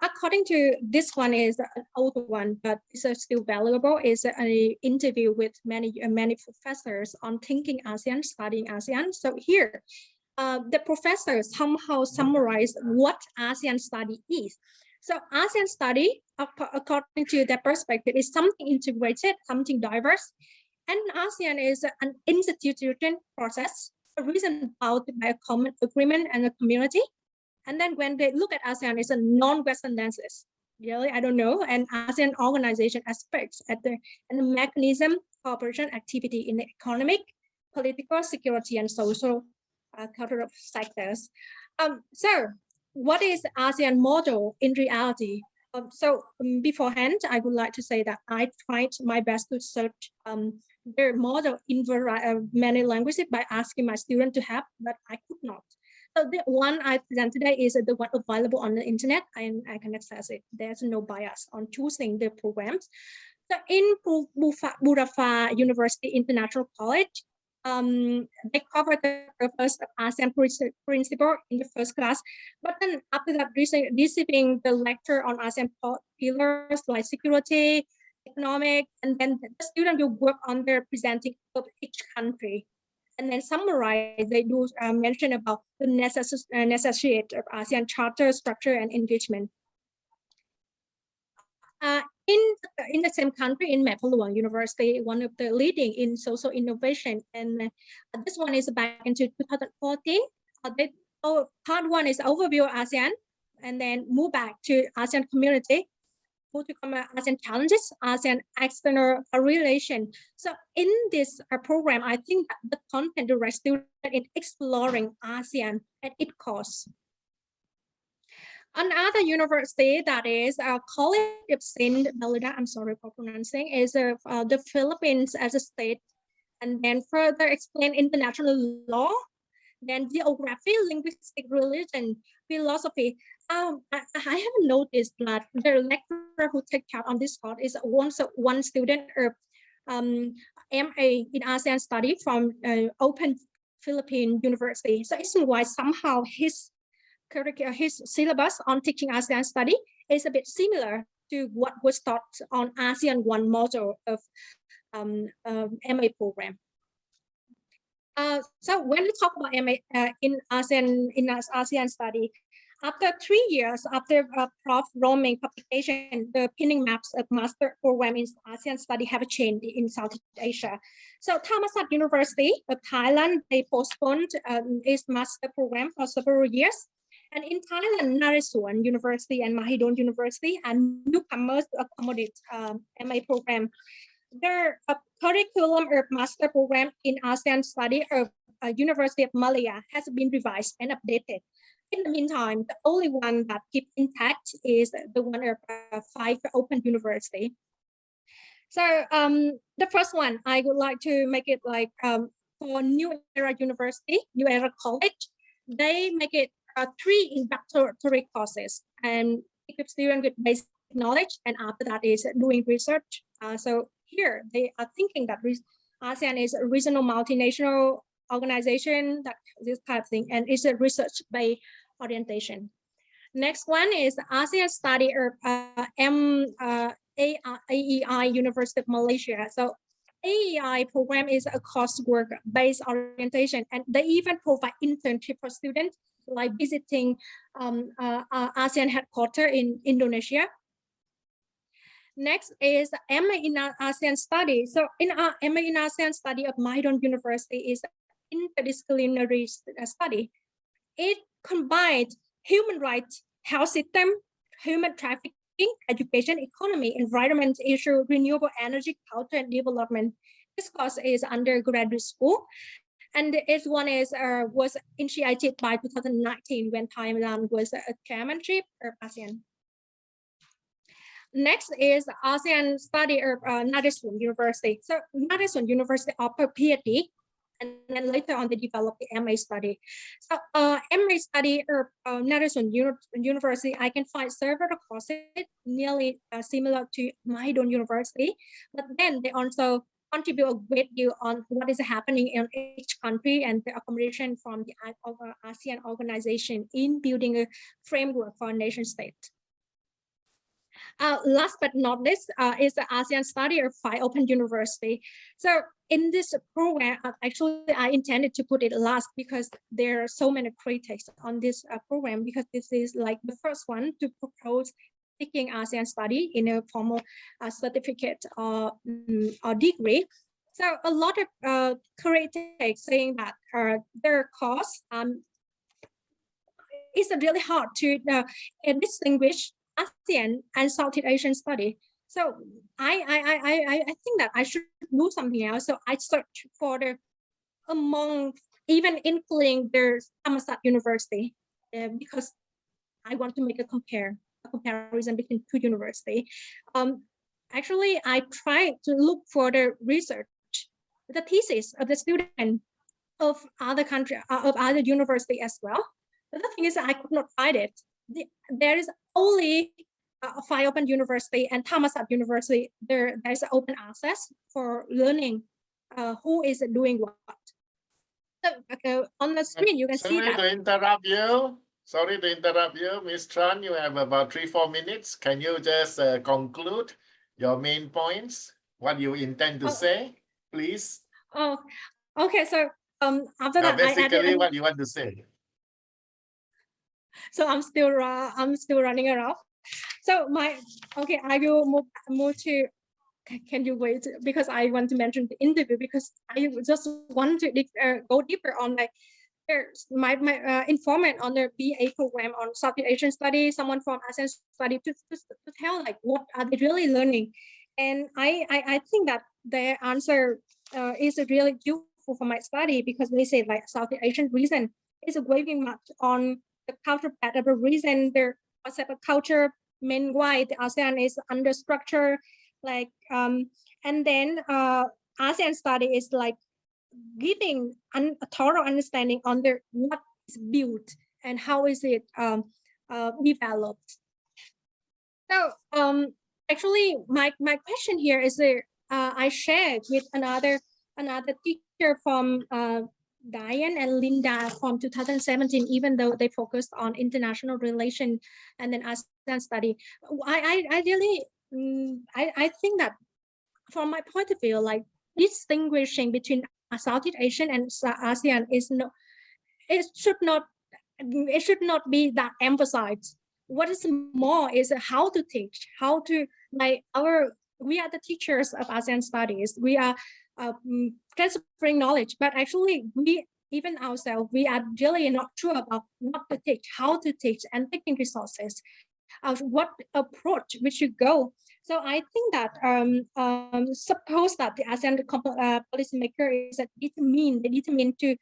According to this one is an old one, but it's still valuable. Is an interview with many professors on thinking ASEAN, studying ASEAN. So here, the professors somehow summarize what ASEAN study is. So ASEAN study, according to their perspective, is something integrated, something diverse, and ASEAN is an institution process, a reason bound by a common agreement and a community. And then when they look at ASEAN, it's a non-Western lenses. Really, I don't know. And ASEAN organization aspects and the mechanism, cooperation, activity in the economic, political, security, and social cultural sectors. So what is the ASEAN model in reality? Beforehand, I would like to say that I tried my best to search their model in many languages by asking my students to help, but I could not. So the one I present today is the one available on the internet, and I can access it. There's no bias on choosing the programs. So in Burapha University International College, they covered the purpose of ASEAN principle in the first class, but then after that, receiving the lecture on ASEAN pillars like security, economic, and then the student will work on their presenting of each country. And then summarize, they do mention about the necessity of ASEAN charter structure and engagement. In the same country, in Maitrii University, one of the leading in social innovation, and this one is back into 2014. Part one is overview of ASEAN, and then move back to ASEAN community, move to ASEAN challenges, ASEAN external relation. So in this program, I think that the content direct student in exploring ASEAN at its course. Another university that is College of Saint Melida, I'm sorry for pronouncing, is the Philippines as a state, and then further explain international law, then geography, linguistic, religion, philosophy. I haven't noticed that the lecturer who takes care on this course is one student of MA in ASEAN study from Open Philippine University. So it's why somehow his syllabus on teaching ASEAN study is a bit similar to what was taught on ASEAN 1 module of MA program. So when we talk about MA in ASEAN study, after 3 years after Prof. Rommel publication, the pinning maps of master program in ASEAN study have changed in Southeast Asia. So Thammasat University of Thailand, they postponed its master program for several years. And in Thailand, Xoan University and Mahidol University and newcomers to accommodate MA program. Their curriculum of master program in ASEAN study of University of Malaya has been revised and updated. In the meantime, the only one that keeps intact is the one of 5 Open University. So the first one, I would like to make it like for New Era University, New Era College, they make it 3 introductory courses and equip students with basic knowledge, and after that is doing research. So here they are thinking that ASEAN is a regional multinational organization, that this type of thing, and it's a research-based orientation. Next one is ASEAN study of AEI University of Malaysia. So AEI program is a coursework-based orientation, and they even provide internship for students, like visiting ASEAN headquarters in Indonesia. Next is MA in ASEAN study. So in MA in ASEAN study of Mahidol University is interdisciplinary study. It combines human rights, health system, human trafficking, education, economy, environment issue, renewable energy, culture, and development. This course is undergraduate school. And this one is was initiated by 2019 when Thailand was a chairmanship of ASEAN. Next is ASEAN study of Naresuan University. So Naresuan University offer PhD, and then later on they developed the MA study. So MA study of Naresuan University, I can find several courses nearly similar to Mahidol University, but then they also contribute a great deal on what is happening in each country and the accommodation from the ASEAN organization in building a framework for a nation state. Last but not least is the ASEAN study of 5 Open University. So in this program, actually I intended to put it last because there are so many critics on this program, because this is like the first one to propose taking ASEAN study in a formal certificate or degree. So a lot of critics saying that their course is really hard to distinguish ASEAN and Southeast Asian study. So I think that I should do something else. So I searched for the among, even including the Thammasat University, because I want to make a comparison between 2 universities. Actually, I tried to look for the research, the thesis of the student of other country, of other university as well. But the thing is that I could not find it. There is only Phi Open University and Thammasat University, there's open access for learning who is doing what. So on the screen, you can see Sorry that. to interrupt you. Sorry to interrupt you, Ms. Tran. You have about 3-4 minutes. Can you just conclude your main points? What you intend to say, please? Oh, okay. So after that, basically what you want to say. So I'm still running around. So I will move to. Can you wait? Because I want to mention the interview, because I just want to go deeper on my informant on the BA program on Southeast Asian studies, someone from ASEAN study to tell like what are they really learning, and I think that their answer is really useful for my study, because they say like Southeast Asian region is weighing much on the cultural pattern of the region, their concept of culture. Meanwhile, the ASEAN is under structure, like and then ASEAN study is like giving a thorough understanding on what is built and how is it developed. So actually my question here is I shared with another teacher from Diane and Linda from 2017, even though they focused on international relation and then ASEAN study. I really I think that from my point of view, like distinguishing between Southeast Asian and ASEAN is no, it should not be that emphasized. What is more is how to teach, how to we are the teachers of ASEAN studies. We are transferring knowledge, but actually even ourselves, we are really not sure about what to teach, how to teach, and taking resources of what approach we should go. So I think that suppose that the ASEAN policymaker is determined to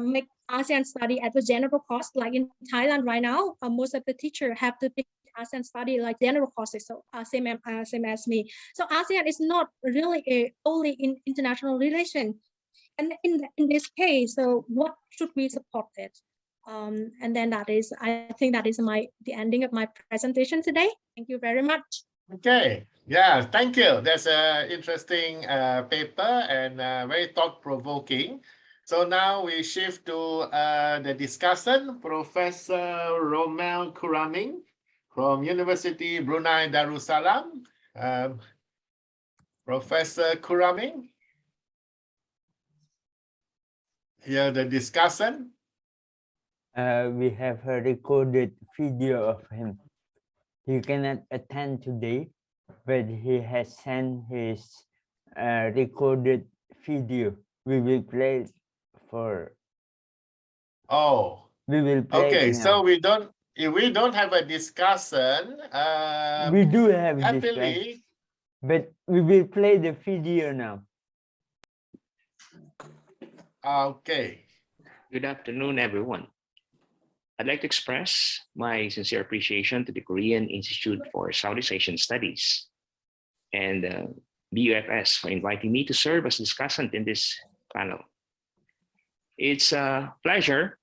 make ASEAN study at the general cost, like in Thailand right now, most of the teachers have to take ASEAN study like general courses, so same as me. So ASEAN is not really only in international relation, and in this case, so what should we support it? And then I think that is the ending of my presentation today. Thank you very much. Okay, yeah, thank you. That's an interesting paper and very thought-provoking. So now we shift to the discussant, Professor Rommel Curaming from University Brunei Darussalam. Professor Curaming, here the discussant. We have a recorded video of him. He cannot attend today, but he has sent his recorded video. We will play for. Oh, we will play. Okay, now. so we don't have a discussion. We do have happily, but we will play the video now. Okay. Good afternoon, everyone. I'd like to express my sincere appreciation to the Korean Institute for Southeast Asian Studies and BUFS for inviting me to serve as discussant in this panel. It's a pleasure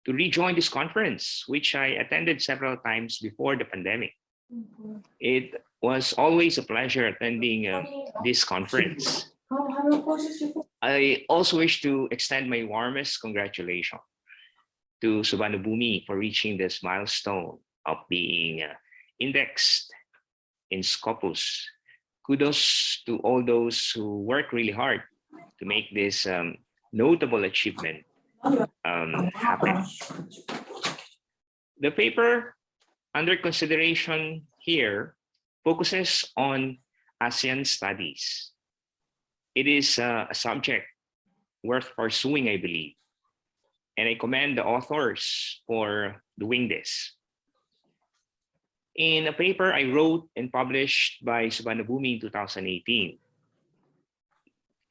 to rejoin this conference, which I attended several times before the pandemic. It was always a pleasure attending this conference. I also wish to extend my warmest congratulations to Subhanubhumi for reaching this milestone of being indexed in Scopus. Kudos to all those who work really hard to make this notable achievement happen. The paper under consideration here focuses on ASEAN studies. It is a subject worth pursuing, I believe, and I commend the authors for doing this. In a paper I wrote and published by Subhanubhumi in 2018,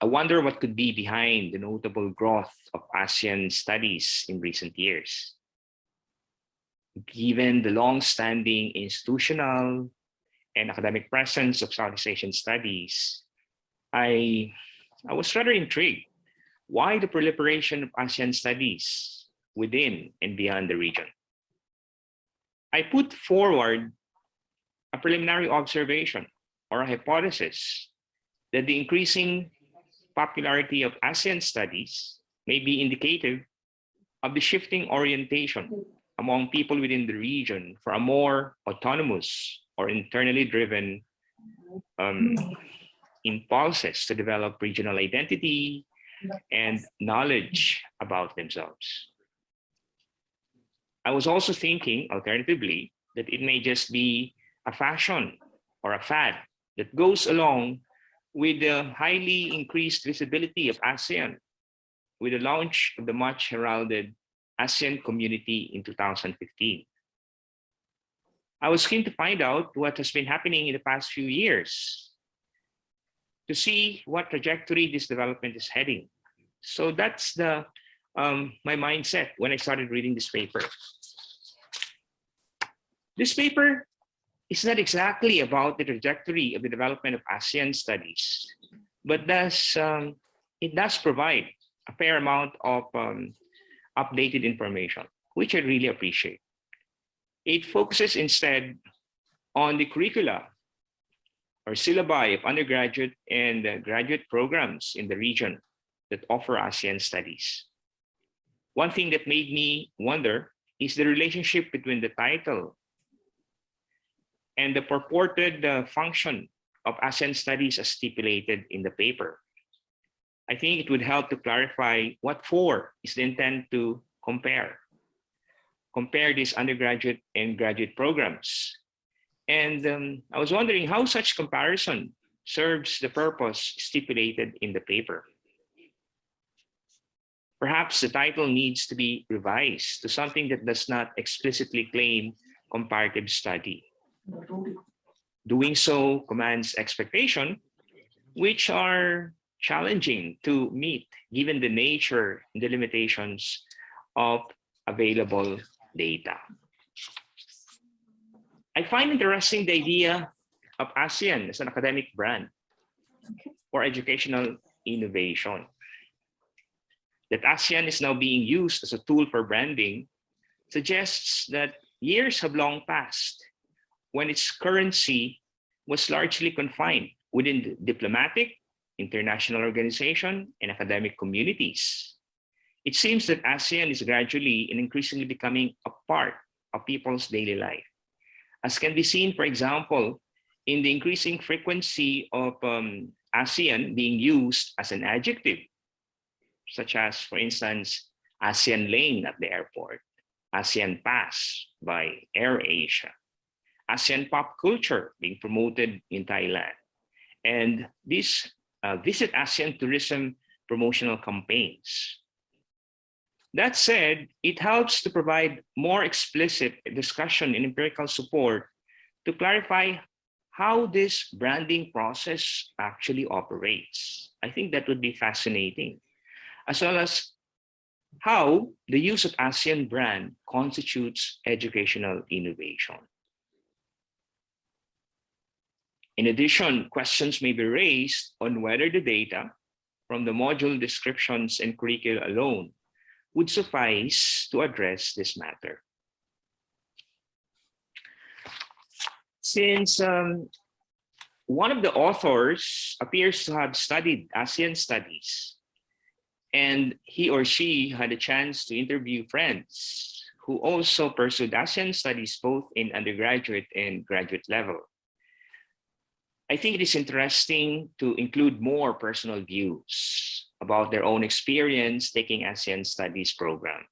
I wonder what could be behind the notable growth of ASEAN studies in recent years. Given the long-standing institutional and academic presence of Southeast Asian studies, I was rather intrigued why the proliferation of ASEAN studies within and beyond the region. I put forward a preliminary observation or a hypothesis that the increasing popularity of ASEAN studies may be indicative of the shifting orientation among people within the region for a more autonomous or internally driven impulses to develop regional identity and knowledge about themselves. I was also thinking, alternatively, that it may just be a fashion or a fad that goes along with the highly increased visibility of ASEAN with the launch of the much heralded ASEAN community in 2015. I was keen to find out what has been happening in the past few years to see what trajectory this development is heading. So that's the my mindset when I started reading this paper. This paper is not exactly about the trajectory of the development of ASEAN studies, but it does provide a fair amount of updated information, which I really appreciate. It focuses instead on the curricula or syllabi of undergraduate and graduate programs in the region that offer ASEAN studies. One thing that made me wonder is the relationship between the title and the purported function of ASEAN studies as stipulated in the paper. I think it would help to clarify what for is the intent to compare these undergraduate and graduate programs. And I was wondering how such comparison serves the purpose stipulated in the paper. Perhaps the title needs to be revised to something that does not explicitly claim comparative study. Doing so commands expectation, which are challenging to meet given the nature and the limitations of available data. I find interesting the idea of ASEAN as an academic brand for educational innovation. That ASEAN is now being used as a tool for branding suggests that years have long passed when its currency was largely confined within the diplomatic, international organization, and academic communities. It seems that ASEAN is gradually and increasingly becoming a part of people's daily life, as can be seen, for example, in the increasing frequency of ASEAN being used as an adjective, such as, for instance, ASEAN Lane at the airport, ASEAN Pass by AirAsia, ASEAN pop culture being promoted in Thailand, and these Visit ASEAN tourism promotional campaigns. That said, it helps to provide more explicit discussion and empirical support to clarify how this branding process actually operates. I think that would be fascinating, as well as how the use of ASEAN brand constitutes educational innovation. In addition, questions may be raised on whether the data from the module descriptions and curricula alone would suffice to address this matter. Since one of the authors appears to have studied ASEAN studies, and he or she had a chance to interview friends who also pursued ASEAN studies both in undergraduate and graduate level, I think it is interesting to include more personal views about their own experience taking ASEAN studies program.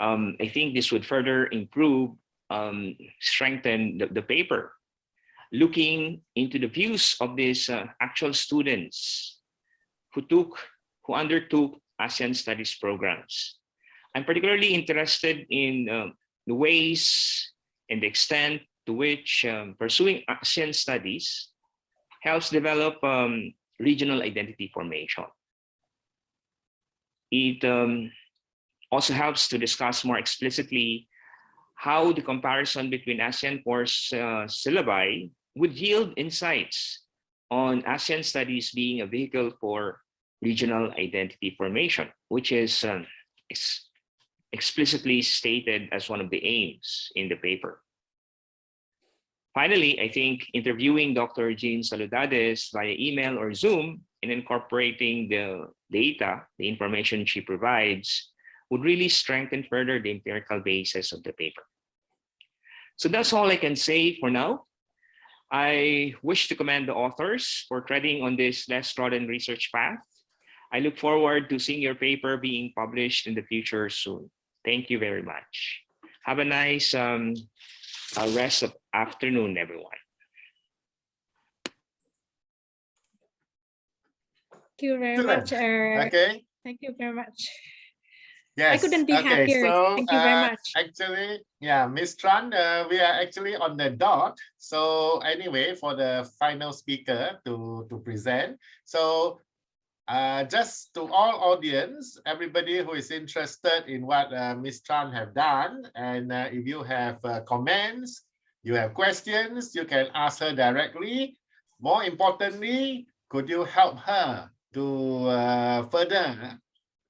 I think this would further improve, strengthen the paper, looking into the views of these actual students who undertook ASEAN studies programs. I'm particularly interested in the ways and the extent to which pursuing ASEAN studies helps develop regional identity formation. It also helps to discuss more explicitly how the comparison between ASEAN course syllabi would yield insights on ASEAN studies being a vehicle for regional identity formation, which is explicitly stated as one of the aims in the paper. Finally, I think interviewing Dr. Jean Saludades via email or Zoom and incorporating the data, the information she provides, would really strengthen further the empirical basis of the paper. So that's all I can say for now. I wish to commend the authors for treading on this less trodden research path. I look forward to seeing your paper being published in the future soon. Thank you very much. Have a nice rest of afternoon, everyone. Thank you very much. Okay. Thank you very much. Yes. I couldn't be okay. happier. So, Thank you very much. Actually, yeah, Miss Tran, we are actually on the dot. So anyway, for the final speaker to present. So just to all audience, everybody who is interested in what Miss Tran have done, and if you have comments, you have questions, you can ask her directly. More importantly, could you help her to further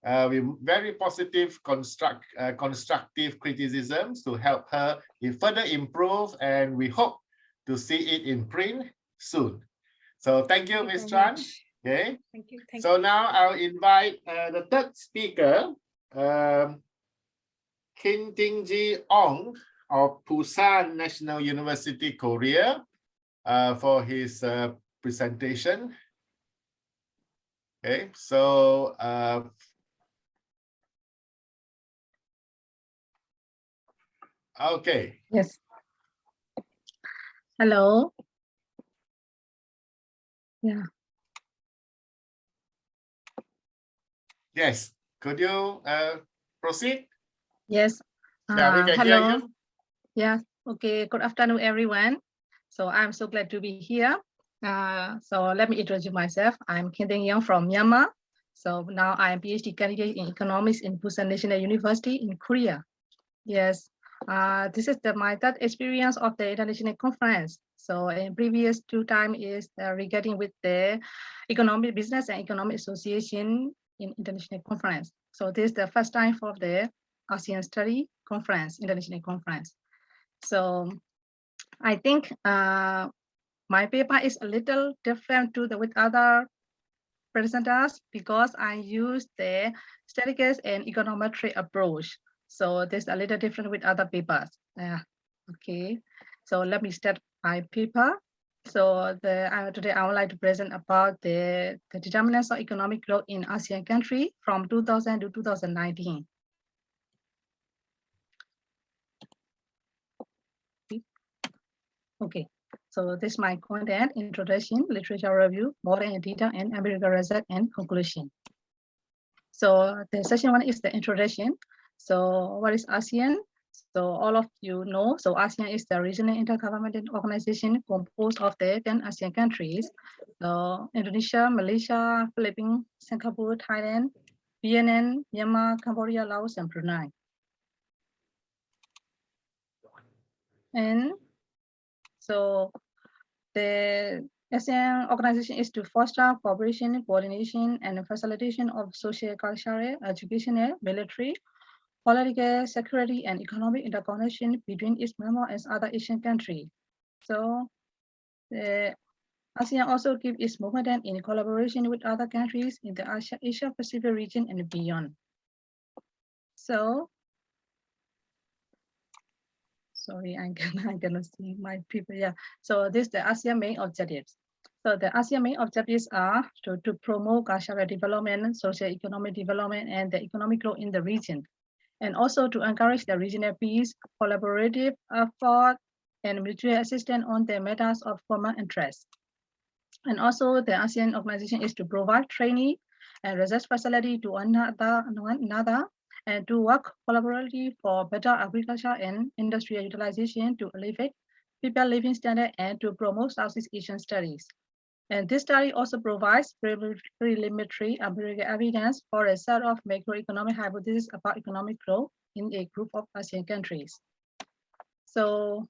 with very positive constructive criticisms to help her further improve, and we hope to see it in print soon. So thank you, Ms. Tran. Okay. Thank you. Thank So now I'll invite the third speaker, Khin Ong of Busan National University, Korea, for his presentation. Okay, so okay. Yes. Hello. Yeah. Yes. Could you proceed? Yes. Yeah, we can hello. hear you. Yeah. Okay. Good afternoon, everyone. So I'm so glad to be here. So let me introduce myself. I'm Khin from Myanmar. So now I am PhD candidate in economics in Busan National University in Korea. Yes. This is my third experience of the international conference. So in previous 2 times is regarding with the economic business and economic association in international conference. So this is the first time for the ASEAN Study Conference, international conference. So I think my paper is a little different to with other presenters because I use the statistics and econometry approach. So this is a little different with other papers. Yeah. Okay. So let me start my paper. So today I would like to present about the determinants of economic growth in ASEAN country from 2000 to 2019. Okay. So this is my content: introduction, literature review, more in detail, and empirical result and conclusion. So the session 1 is the introduction. So what is ASEAN? So all of you know, so ASEAN is the regional intergovernmental organization composed of the 10 ASEAN countries. So Indonesia, Malaysia, Philippines, Singapore, Thailand, Vietnam, Myanmar, Cambodia, Laos, and Brunei. And so the ASEAN organization is to foster cooperation, coordination, and facilitation of social, cultural, educational, military, political, security, and economic interconnection between its members and other Asian countries. So the ASEAN also keeps its movement in collaboration with other countries in the Asia Pacific region and beyond. So, sorry, I cannot see my people. Yeah. So this is the ASEAN main objectives. So the ASEAN main objectives are to promote cultural development, socio-economic development, and the economic growth in the region, and also to encourage the regional peace, collaborative effort, and mutual assistance on the matters of common interest. And also the ASEAN organization is to provide training and research facility to one another, and to work collaboratively for better agriculture and industrial utilization to elevate people living standard and to promote Southeast Asian studies. And this study also provides preliminary empirical evidence for a set of macroeconomic hypotheses about economic growth in a group of ASEAN countries. So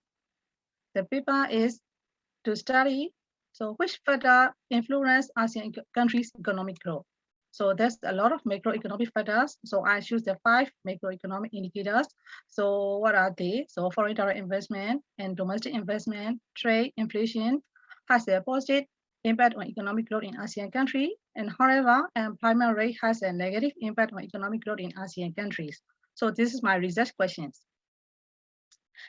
the paper is to study which further influence ASEAN countries' economic growth. So there's a lot of macroeconomic factors. So I choose the 5 macroeconomic indicators. So what are they? So foreign direct investment and domestic investment, trade, inflation has a positive impact on economic growth in ASEAN country. And however, employment rate has a negative impact on economic growth in ASEAN countries. So this is my research questions.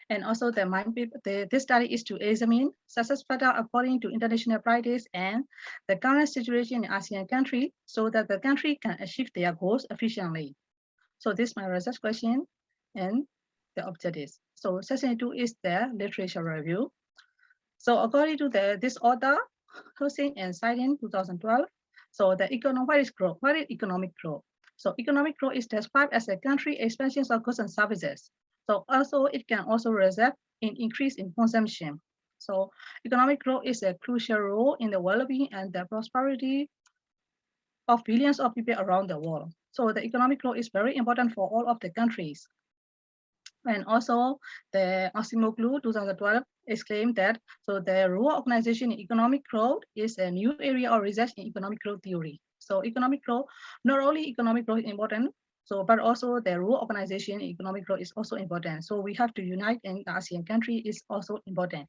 And also this study is to examine success factor according to international practice and the current situation in ASEAN country so that the country can achieve their goals efficiently. So this is my research question and the objectives. So section 2 is the literature review. So according to this author, Hossein and Saidin 2012, so the what is growth? What is economic growth? So economic growth is described as a country expansion of goods and services. So also it can also result in increase in consumption. So economic growth is a crucial role in the well-being and the prosperity of billions of people around the world. So the economic growth is very important for all of the countries. And also the Asimoglu 2012 exclaimed that so the Rural Organization in Economic Growth is a new area of research in economic growth theory. So economic growth, not only economic growth is important, so but also the Rural Organization in Economic Growth is also important. So we have to unite in the ASEAN country is also important.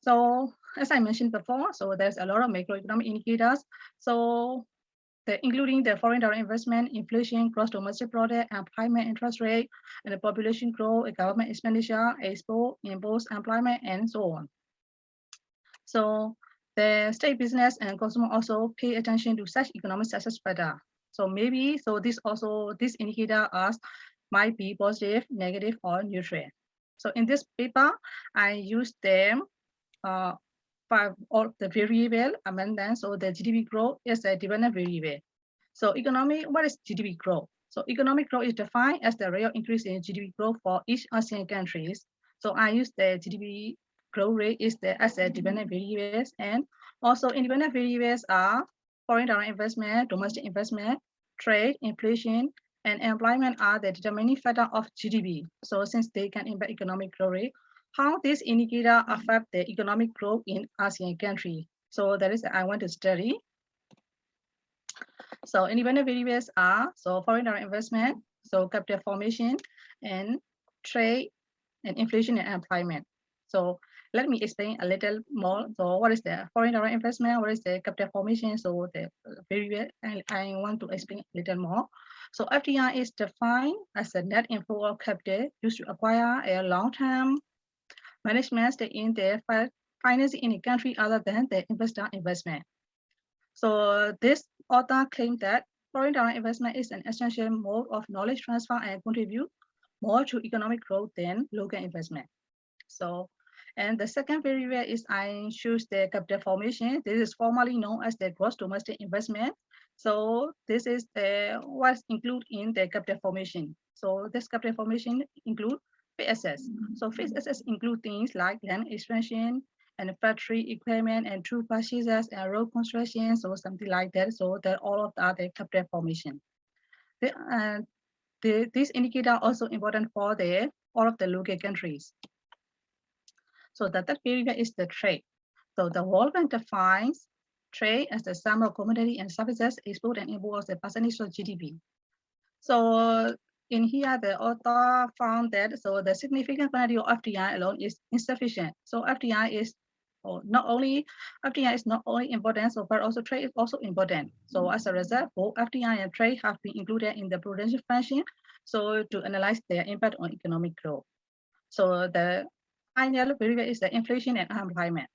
So as I mentioned before, so there's a lot of macroeconomic indicators. So including the foreign direct investment, inflation, gross domestic product, employment interest rate, and the population growth, government expenditure, export, imports, employment, and so on. So the state business and consumer also pay attention to such economic success factor. So maybe, so this indicator might be positive, negative, or neutral. So in this paper, I used them 5 of the variable amendment. So the GDP growth is a dependent variable. So what is GDP growth? So economic growth is defined as the real increase in GDP growth for each ASEAN countries. So I use the GDP growth rate as a dependent variables, and also independent variables are foreign direct investment, domestic investment, trade, inflation, and employment are the determining factor of GDP. So since they can impact economic growth rate, how this indicator affect the economic growth in ASEAN country? So that is I want to study. So independent variables are so foreign direct investment, so capital formation, and trade, and inflation and employment. So let me explain a little more. So what is the foreign direct investment? What is the capital formation? So the variable, I want to explain a little more. So FDI is defined as a net inflow of capital used to acquire a long-term management in the financing in a country other than the investor investment. So this author claimed that foreign direct investment is an essential mode of knowledge transfer and contribute more to economic growth than local investment. So, and the second variable is I choose the capital formation. This is formally known as the gross domestic investment. So this is what's included in the capital formation. So this capital formation include fixed assets. So fixed assets include things like land expansion and factory equipment and true purchases and road construction, so something like that. So that all of that the capital formation. This indicator also important for all of the local countries. So the third variable is the trade. So the World Bank defines trade as the sum of commodity and services export and import as a percentage of GDP. So in here, the author found that so the significant quantity of FDI alone is insufficient. So FDI is not only important, so but also trade is also important. So as a result, both FDI and trade have been included in the prudential function, so to analyze their impact on economic growth. So the final variable is the inflation and unemployment.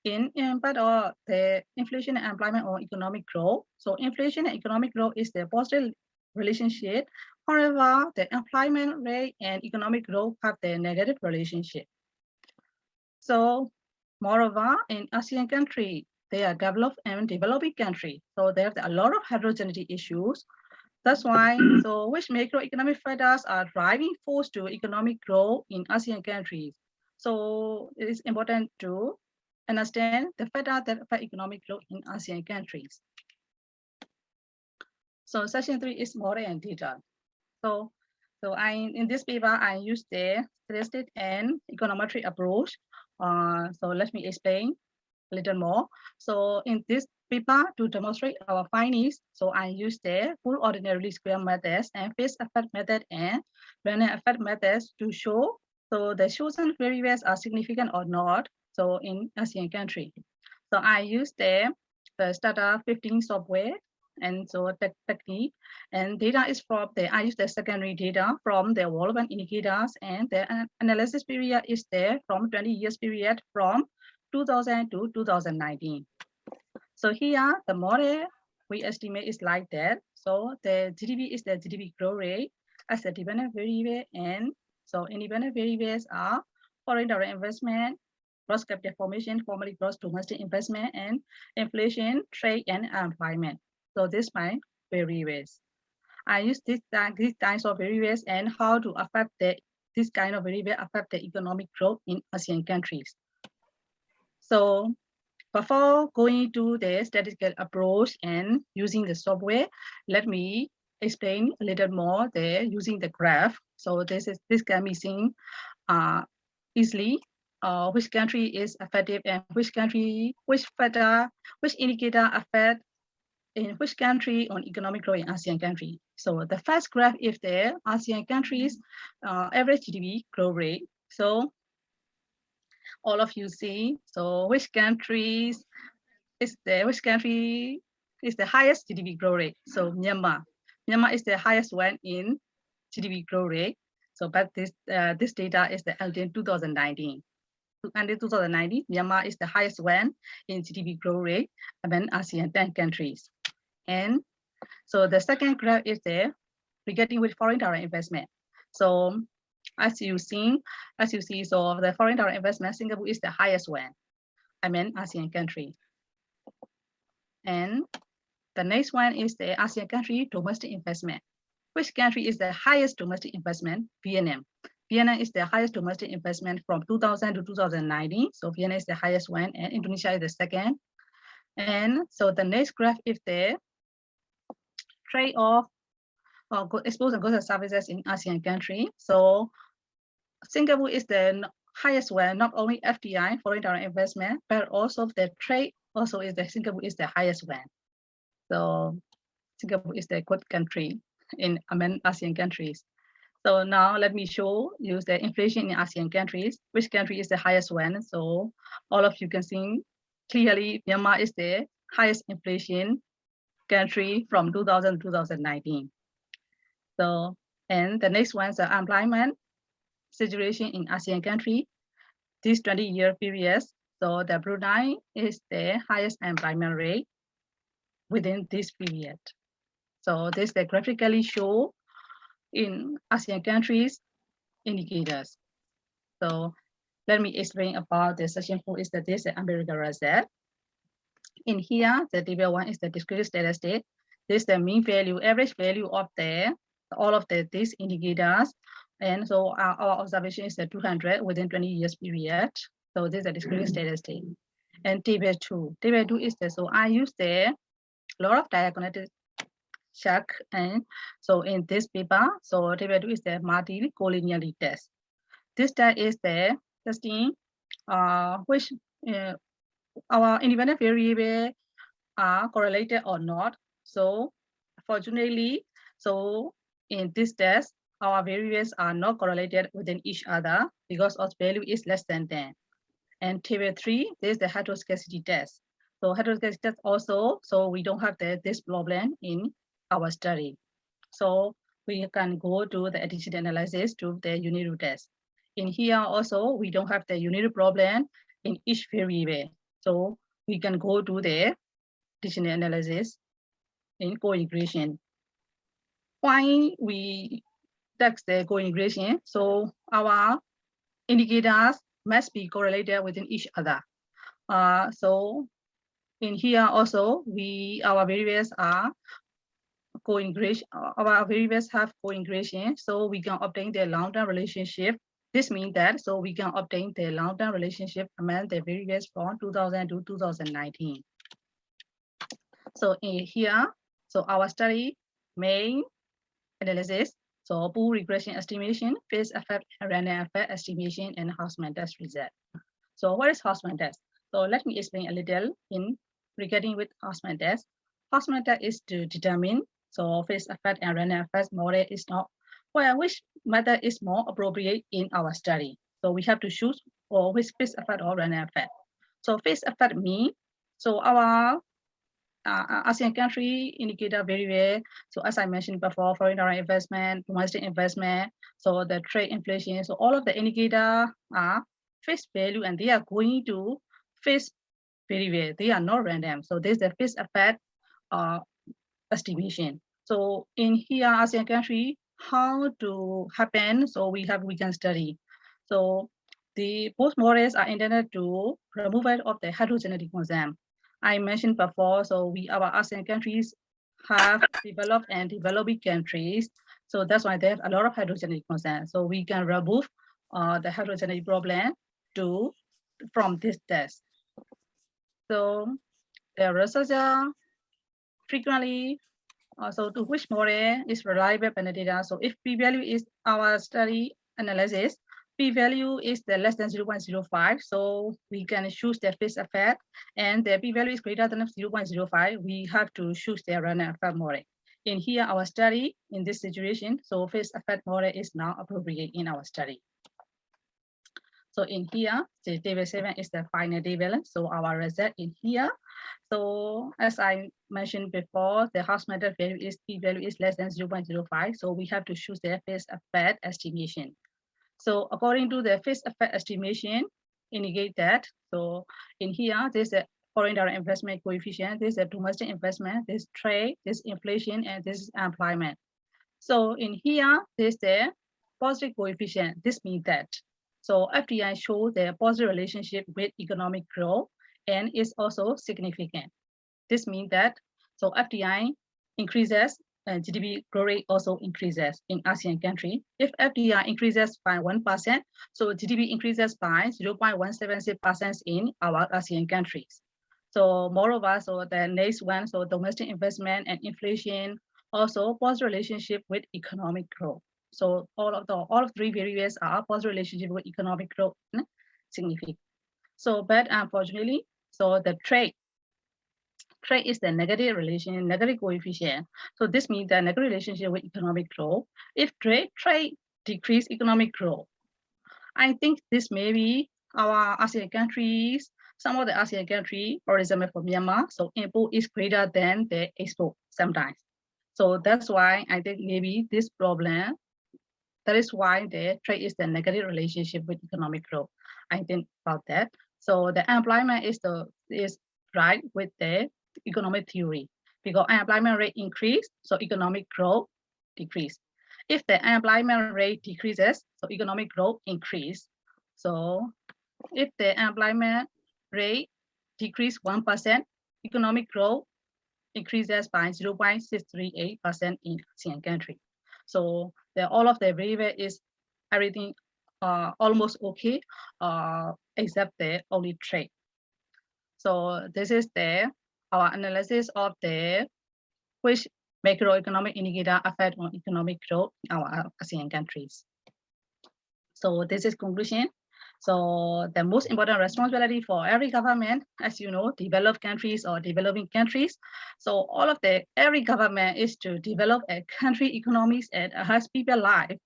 In impact of the inflation and employment on economic growth. So inflation and economic growth is the positive relationship. However, the employment rate and economic growth have the negative relationship. So moreover, in ASEAN country, they are developed and developing country. So there's a lot of heterogeneity issues. That's why, so which macroeconomic factors are driving force to economic growth in ASEAN countries? So it is important to understand the factors that affect economic growth in ASEAN countries. So section 3 is more in detail. So in this paper, I use the statistic and econometric approach. So let me explain. a little more. So in this paper, to demonstrate our findings, so I use the full ordinary square methods and phase effect method and random effect methods to show so the chosen variables are significant or not. So in ASEAN country, so I use the Stata 15 software and so the technique and data is from I use the secondary data from the relevant indicators and the analysis period is there from 20 years period from 2000 to 2019. So here the model we estimate is like that. So the GDP is the GDP growth rate as a dependent variable, and so independent variables are foreign direct investment, gross capital formation, formerly gross domestic investment, and inflation, trade, and employment. So this my variables. I use these kinds of variables and how to affect this kind of variable affect the economic growth in ASEAN countries. So before going to the statistical approach and using the software, let me explain a little more there using the graph. So this can be seen easily. Which country is effective and which indicator affect in which country on economic growth in ASEAN country. So the first graph is the ASEAN countries average GDP growth rate. So all of you see, so which country is the highest GDP growth rate? So Myanmar is the highest one in GDP growth rate. So but this data is the until 2019. Until 2019, Myanmar is the highest one in GDP growth rate among ASEAN 10 countries. And so the second graph is there regarding with foreign direct investment. So as you see, so the foreign direct investment, Singapore is the highest one, ASEAN country. And the next one is the ASEAN country domestic investment. Which country is the highest domestic investment? Vietnam. Vietnam is the highest domestic investment from 2000 to 2019. So Vietnam is the highest one, and Indonesia is the second. And so the next graph is the trade of exports and goods and services in ASEAN country. So Singapore is the highest one, not only FDI, foreign direct investment, but also the trade also is Singapore is the highest one. So Singapore is the good country in among ASEAN countries. So now let me show you the inflation in ASEAN countries. Which country is the highest one? So all of you can see clearly Myanmar is the highest inflation country from 2000 to 2019. So, and the next one is the employment situation in ASEAN country, this 20-year period. So the Brunei is the highest employment rate within this period. So this they graphically show in ASEAN countries indicators. So let me explain about the section 4 is that this American reset. In here, the table 1 is the discrete statistic. This is the mean value, average value of all of these indicators. And so our observation is the 200 within 20 years period. So this is a discrete statistic. And table 2. Table 2 is the, so I use the lot of diagnostic check. And so in this paper, so table 2 is the multi-collinearity test. This test is the testing which our independent variable are correlated or not. So fortunately, so in this test, our variables are not correlated within each other because our value is less than 10. And table 3, this is the heteroscedasticity test. So heteroscedasticity test also, so we don't have this problem in our study. So we can go to the addition analysis to the unit root test. In here also, we don't have the unit root problem in each variable. So we can go to the addition analysis in co-integration. Why we text the co-integration? So our indicators must be correlated within each other. So in here also, our variables are co-integration. Our variables have co-integration, so we can obtain the long-term relationship. This means that so we can obtain the long-term relationship among the variables from 2000 to 2019. So in here, so our study main analysis, so pool regression estimation, phase effect, random effect estimation, and Hausman test result. So what is Hausman test? So let me explain a little in regarding with Houseman test. Houseman test is to determine so phase effect and random effect model is not well, which method is more appropriate in our study. So we have to choose or which phase effect or random effect. So phase effect means so our ASEAN country indicator very well. So as I mentioned before, foreign direct investment, domestic investment, so the trade inflation, so all of the indicator are face value and they are going to face very well. They are not random. So this is the face effect estimation. So in here, ASEAN country, how to happen? So we can study. So the both models are intended to remove it of the heterogeneity concern. I mentioned before, so our ASEAN countries have developed and developing countries. So that's why they have a lot of heterogeneity concern. So we can remove the heterogeneity problem from this test. So the researcher frequently so to which model is reliable data. So if p-value is our study analysis, p-value is the less than 0.05. So we can choose the phase effect, and the p-value is greater than 0.05. We have to choose the random effect model. In here, our study in this situation, so phase effect model is now appropriate in our study. So in here, the table 7 is the final table. So our result in here. So as I mentioned before, the House method value is p-value is less than 0.05. So we have to choose the phase effect estimation. So according to the phase effect estimation, indicate that. So in here, there's a foreign direct investment coefficient, there's a domestic investment, there's trade, there's inflation, and this is employment. So in here, there's the positive coefficient. This means that. So FDI shows the positive relationship with economic growth and is also significant. This means that so FDI increases and GDP growth rate also increases in ASEAN country. If FDI increases by 1%, so GDP increases by 0.176% in our ASEAN countries. So moreover, so the next one, so domestic investment and inflation also positive relationship with economic growth. So all of three variables are positive relationship with economic growth significant. So but unfortunately, so the trade is the negative coefficient. So this means the negative relationship with economic growth. If trade decrease economic growth, I think this may be our ASEAN countries, some of the ASEAN countries, for example, for Myanmar, so import is greater than the export sometimes. So that's why I think maybe this problem, that is why the trade is the negative relationship with economic growth. I think about that. So the unemployment is right with the economic theory, because unemployment rate increase, so economic growth decrease. If the unemployment rate decreases, so economic growth increase. So if the unemployment rate decrease 1%, economic growth increases by 0.638% in ASEAN country. So all of the variable is everything almost okay, except the only trade. So this is our analysis of which macroeconomic indicator affect on economic growth in our ASEAN countries. So this is conclusion. So the most important responsibility for every government, as you know, developed countries or developing countries. So all of every government is to develop a country economics and has people life.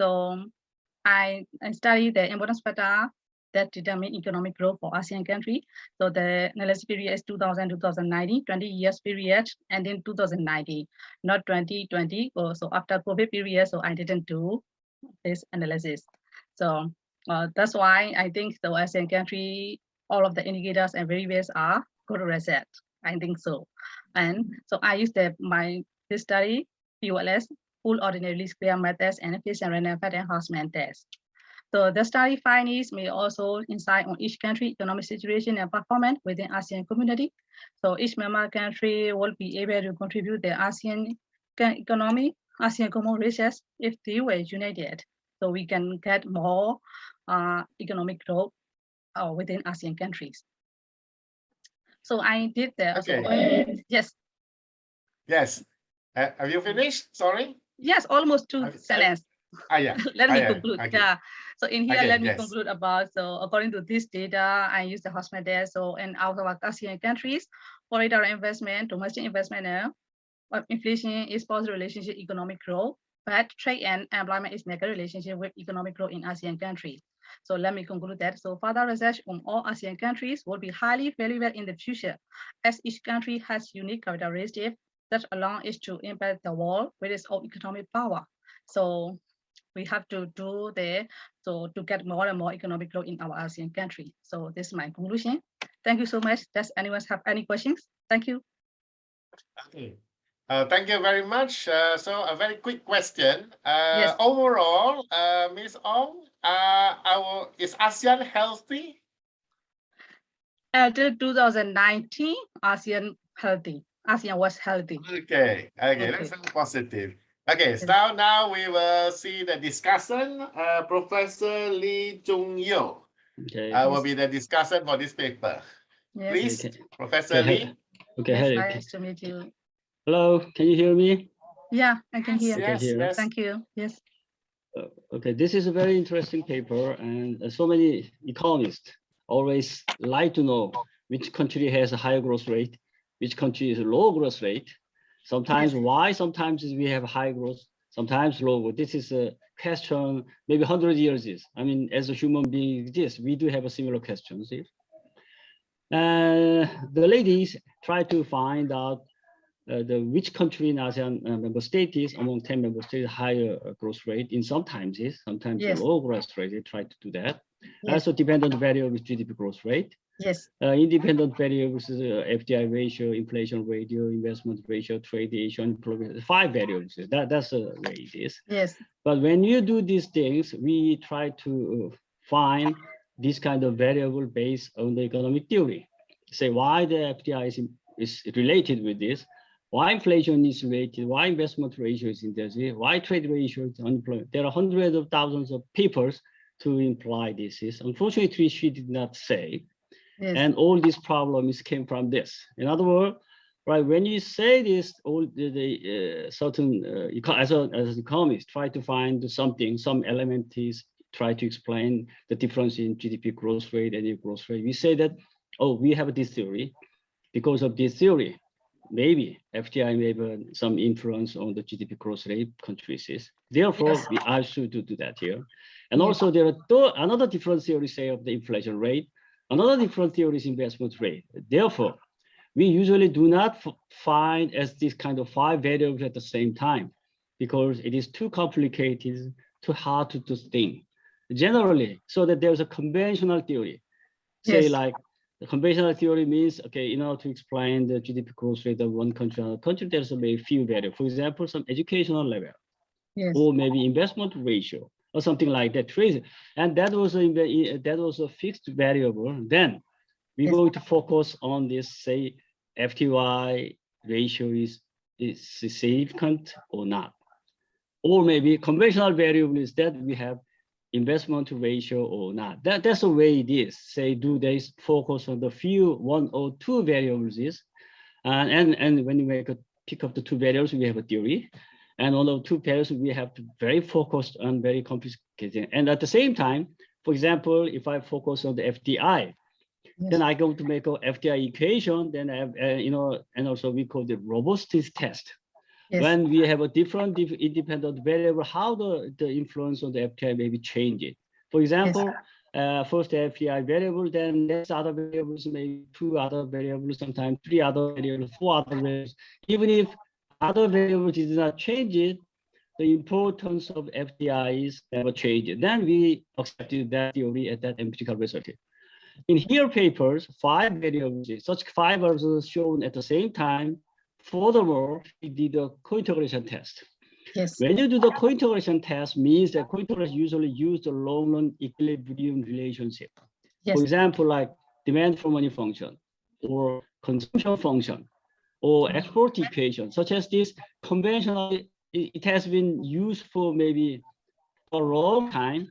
So I study the importance factor that determine economic growth for ASEAN country. So the analysis period is 2000-2019, 20 years period, and then 2019, not 2020. So after COVID period, so I didn't do this analysis. So that's why I think the ASEAN country, all of the indicators and variables are good result. I think so. And so I use this study, POLS, full ordinary least square methods, and phase and random effect enhancement test. So the study findings may also insight on each country economic situation and performance within ASEAN community. So each member country will be able to contribute the ASEAN economy, ASEAN common research if they were united. So we can get more economic growth within ASEAN countries. So I did that. Okay. Yes. Yes. Have you finished? Sorry. Yes, almost 2 sentences. Yeah. Let me conclude. Okay. Yeah. So in here, Okay, let me yes. conclude about, so according to this data, I use the household data. So in our ASEAN countries, foreign direct investment, domestic investment, inflation is positive relationship, economic growth, but trade and employment is negative relationship with economic growth in ASEAN countries. So let me conclude that. So further research on all ASEAN countries will be highly valuable in the future, as each country has unique characteristics that allow it to impact the world with its own economic power. So we have to do there so to get more and more economic growth in our ASEAN country. So this is my conclusion. Thank you so much. Does anyone have any questions? Thank you. Okay. Thank you very much. So a very quick question. Yes. Overall, Ms. Ong, is ASEAN healthy? Until 2019, ASEAN healthy. ASEAN was healthy. Okay, Okay. that's very positive. Okay, so now we will see the discussant. Professor Lee Chung Yeol will be the discussant for this paper. Yes. Please, Okay. Professor Okay. Lee. Okay. Yes, Hello. nice to meet you. Hello. Can you hear me? Yeah, I can hear. Okay, here. Yes. Thank you. Yes. Okay. This is a very interesting paper, and so many economists always like to know which country has a higher growth rate, which country is a low growth rate. Sometimes why? Sometimes we have high growth, sometimes low. This is a question maybe 100 years is. I mean, as a human being, we do have a similar questions. The ladies try to find out which country in ASEAN member state is among 10 member states higher growth rate. In sometimes low growth rate. They try to do that. Also depend on the variables GDP growth rate. Yes. Independent variables is FDI ratio, inflation ratio, investment ratio, trade ratio, employment. 5 variables. That's the way it is. Yes. But when you do these things, we try to find this kind of variable based on the economic theory. Say why the FDI is related with this, why inflation is related, why investment ratio is in this, why trade ratio is unemployment. There are hundreds of thousands of papers to imply this. Unfortunately, she did not say. Yes. And all these problems came from this. In other words, right, when you say this, all the certain as an economist try to find something, some element is try to explain the difference in GDP growth rate and growth rate. We say that, oh, we have this theory. Because of this theory, maybe FDI may have some influence on the GDP growth rate countries. Therefore, I should do that here. And also there are another different theory say of the inflation rate, another different theory is investment rate. Therefore, we usually do not find as this kind of 5 variables at the same time because it is too complicated, too hard to think. Generally, so that there's a conventional theory. Say like the conventional theory means, okay, in order to explain the GDP growth rate of one country or another country, there's a very few variables. For example, some educational level, or maybe investment ratio, or something like that. And that was a fixed variable. Then we're going to focus on this, say, FTY ratio is significant or not. Or maybe conventional variable is that we have investment ratio or not. That's the way it is. Say, do they focus on the few 1 or 2 variables is, and when you pick up the 2 variables, we have a theory, and on the 2 pairs we have to very focused on very complicated. And at the same time, for example, if I focus on the FDI, then I go to make a FDI equation. Then I have, and also we call the robustness test. When we have a different independent variable, how the influence on the FTI may be changed. For example, first FTI variable, then next other variables, maybe 2 other variables, sometimes 3 other variables, 4 other variables. Even if other variables did not change it, the importance of FTI is never changed. Then we accepted that theory at that empirical result. In here papers, 5 variables, such 5 variables shown at the same time. Furthermore, we did a co-integration test. When you do the co-integration test, means that co-integration usually use the long-run equilibrium relationship. For example, like demand for money function, or consumption function, or export equation, such as this. Conventionally, it has been used for maybe a long time.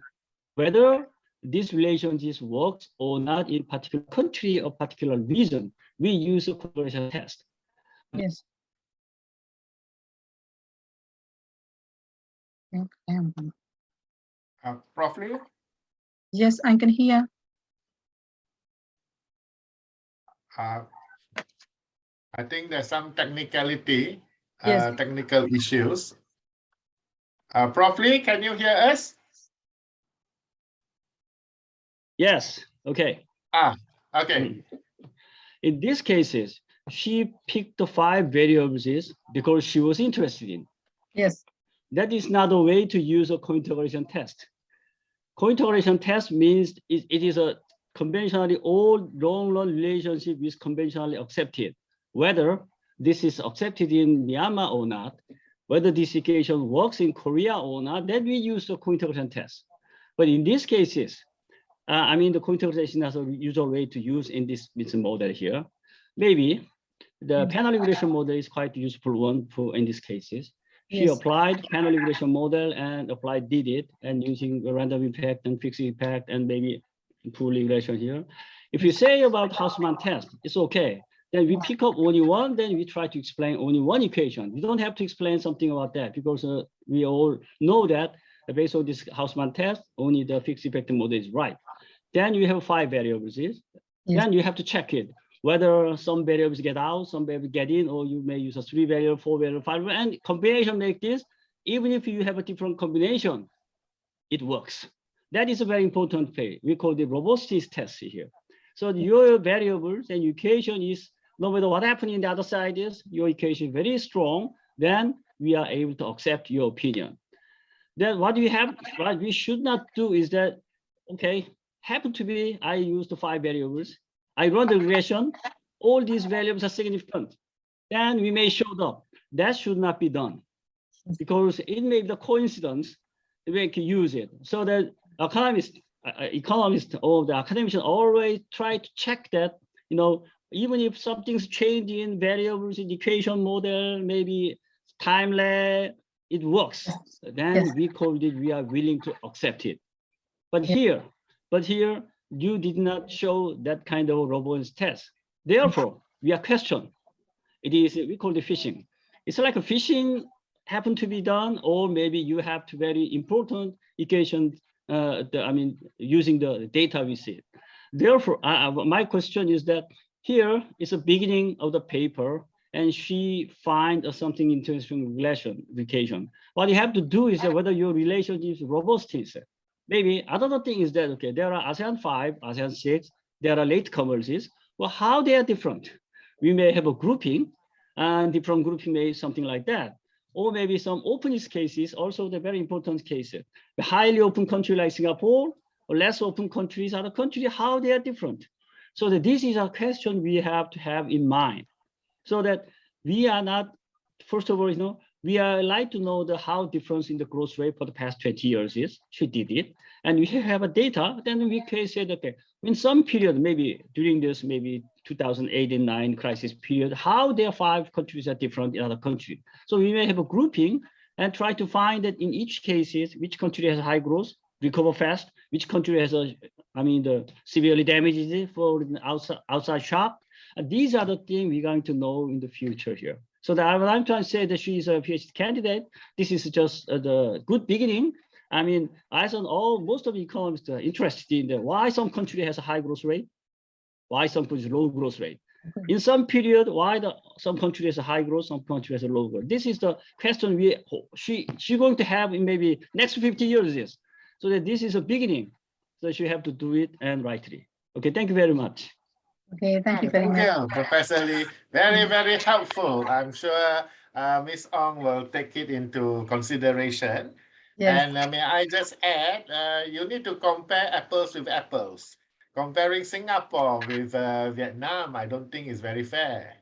Whether this relationship works or not in particular country or particular region, we use a co-integration test. Prof. Lee? Yes, I can hear. I think there's some technicality, Yes. technical issues. Prof. Lee, can you hear us? Yes. Okay. Okay. In these cases, she picked the 5 variables because she was interested in. Yes. That is not a way to use a co-integration test. Co-integration test means it is a conventionally old long-run relationship is conventionally accepted. Whether this is accepted in Myanmar or not, whether this equation works in Korea or not, then we use the co-integration test. But in these cases, I mean, the co-integration has a usual way to use in this model here. Maybe the panel regression model is quite useful one for in these cases. She applied panel regression model and did it, and using a random impact and fixed impact and maybe pool regression here. If you say about Hausmann test, it's okay. Then we pick up only one, then we try to explain only one equation. We don't have to explain something about that because we all know that based on this Hausmann test, only the fixed effect model is right. Then you have 5 variables. Then you have to check it, whether some variables get out, some variables get in, or you may use a 3 variable, 4 variable, 5 variable, and combination like this. Even if you have a different combination, it works. That is a very important phase. We call the robustness test here. So your variables and equation is, no matter what happening in the other side is, your equation is very strong, then we are able to accept your opinion. Then what we should not do is that, okay, happen to be, I use the 5 variables. I run the regression, all these variables are significant. Then we may show up. That should not be done because it may be the coincidence we can use it. So that economists or the academicians always try to check that, you know, even if something's changed in variables in the equation model, maybe time lag, it works. Then we call it, we are willing to accept it. But here, you did not show that kind of robustness test. Therefore, we are questioned. It is, we call it phishing. It's like a phishing happen to be done, or maybe you have to very important equation, using the data we see. Therefore, my question is that here is a beginning of the paper, and she find something interesting relation. What you have to do is that whether your relation is robustness. Maybe another thing is that, okay, there are ASEAN 5, ASEAN 6, there are latecomers. Well, how they are different? We may have a grouping, and different grouping may something like that. Or maybe some openness cases, also the very important cases. The highly open country like Singapore, or less open countries, other countries, how they are different. So that this is a question we have to have in mind. So that we are not, first of all, you know, we are like to know how difference in the growth rate for the past 20 years is. She did it. And we have a data, then we can say that, okay, in some period, maybe during this, maybe 2008 and 9 crisis period, how their 5 countries are different in other countries. So we may have a grouping and try to find that in each cases, which country has high growth, recover fast, which country has the severely damaged for outside shock. And these are the things we're going to know in the future here. So that I'm trying to say that she's a PhD candidate. This is just the good beginning. I mean, as on all, most of the economists are interested in why some country has a high growth rate, why some country has a low growth rate. In some period, why some country has a high growth, some country has a low growth. This is the question she's going to have in maybe next 50 years. Yes. So that this is a beginning. So she have to do it and rightly. Okay, thank you very much. Okay, thank you very much. Thank you, Professor Lee. Very, very helpful. I'm sure Ms. Ong will take it into consideration. Yes. And may I just add, you need to compare apples with apples. Comparing Singapore with Vietnam, I don't think is very fair.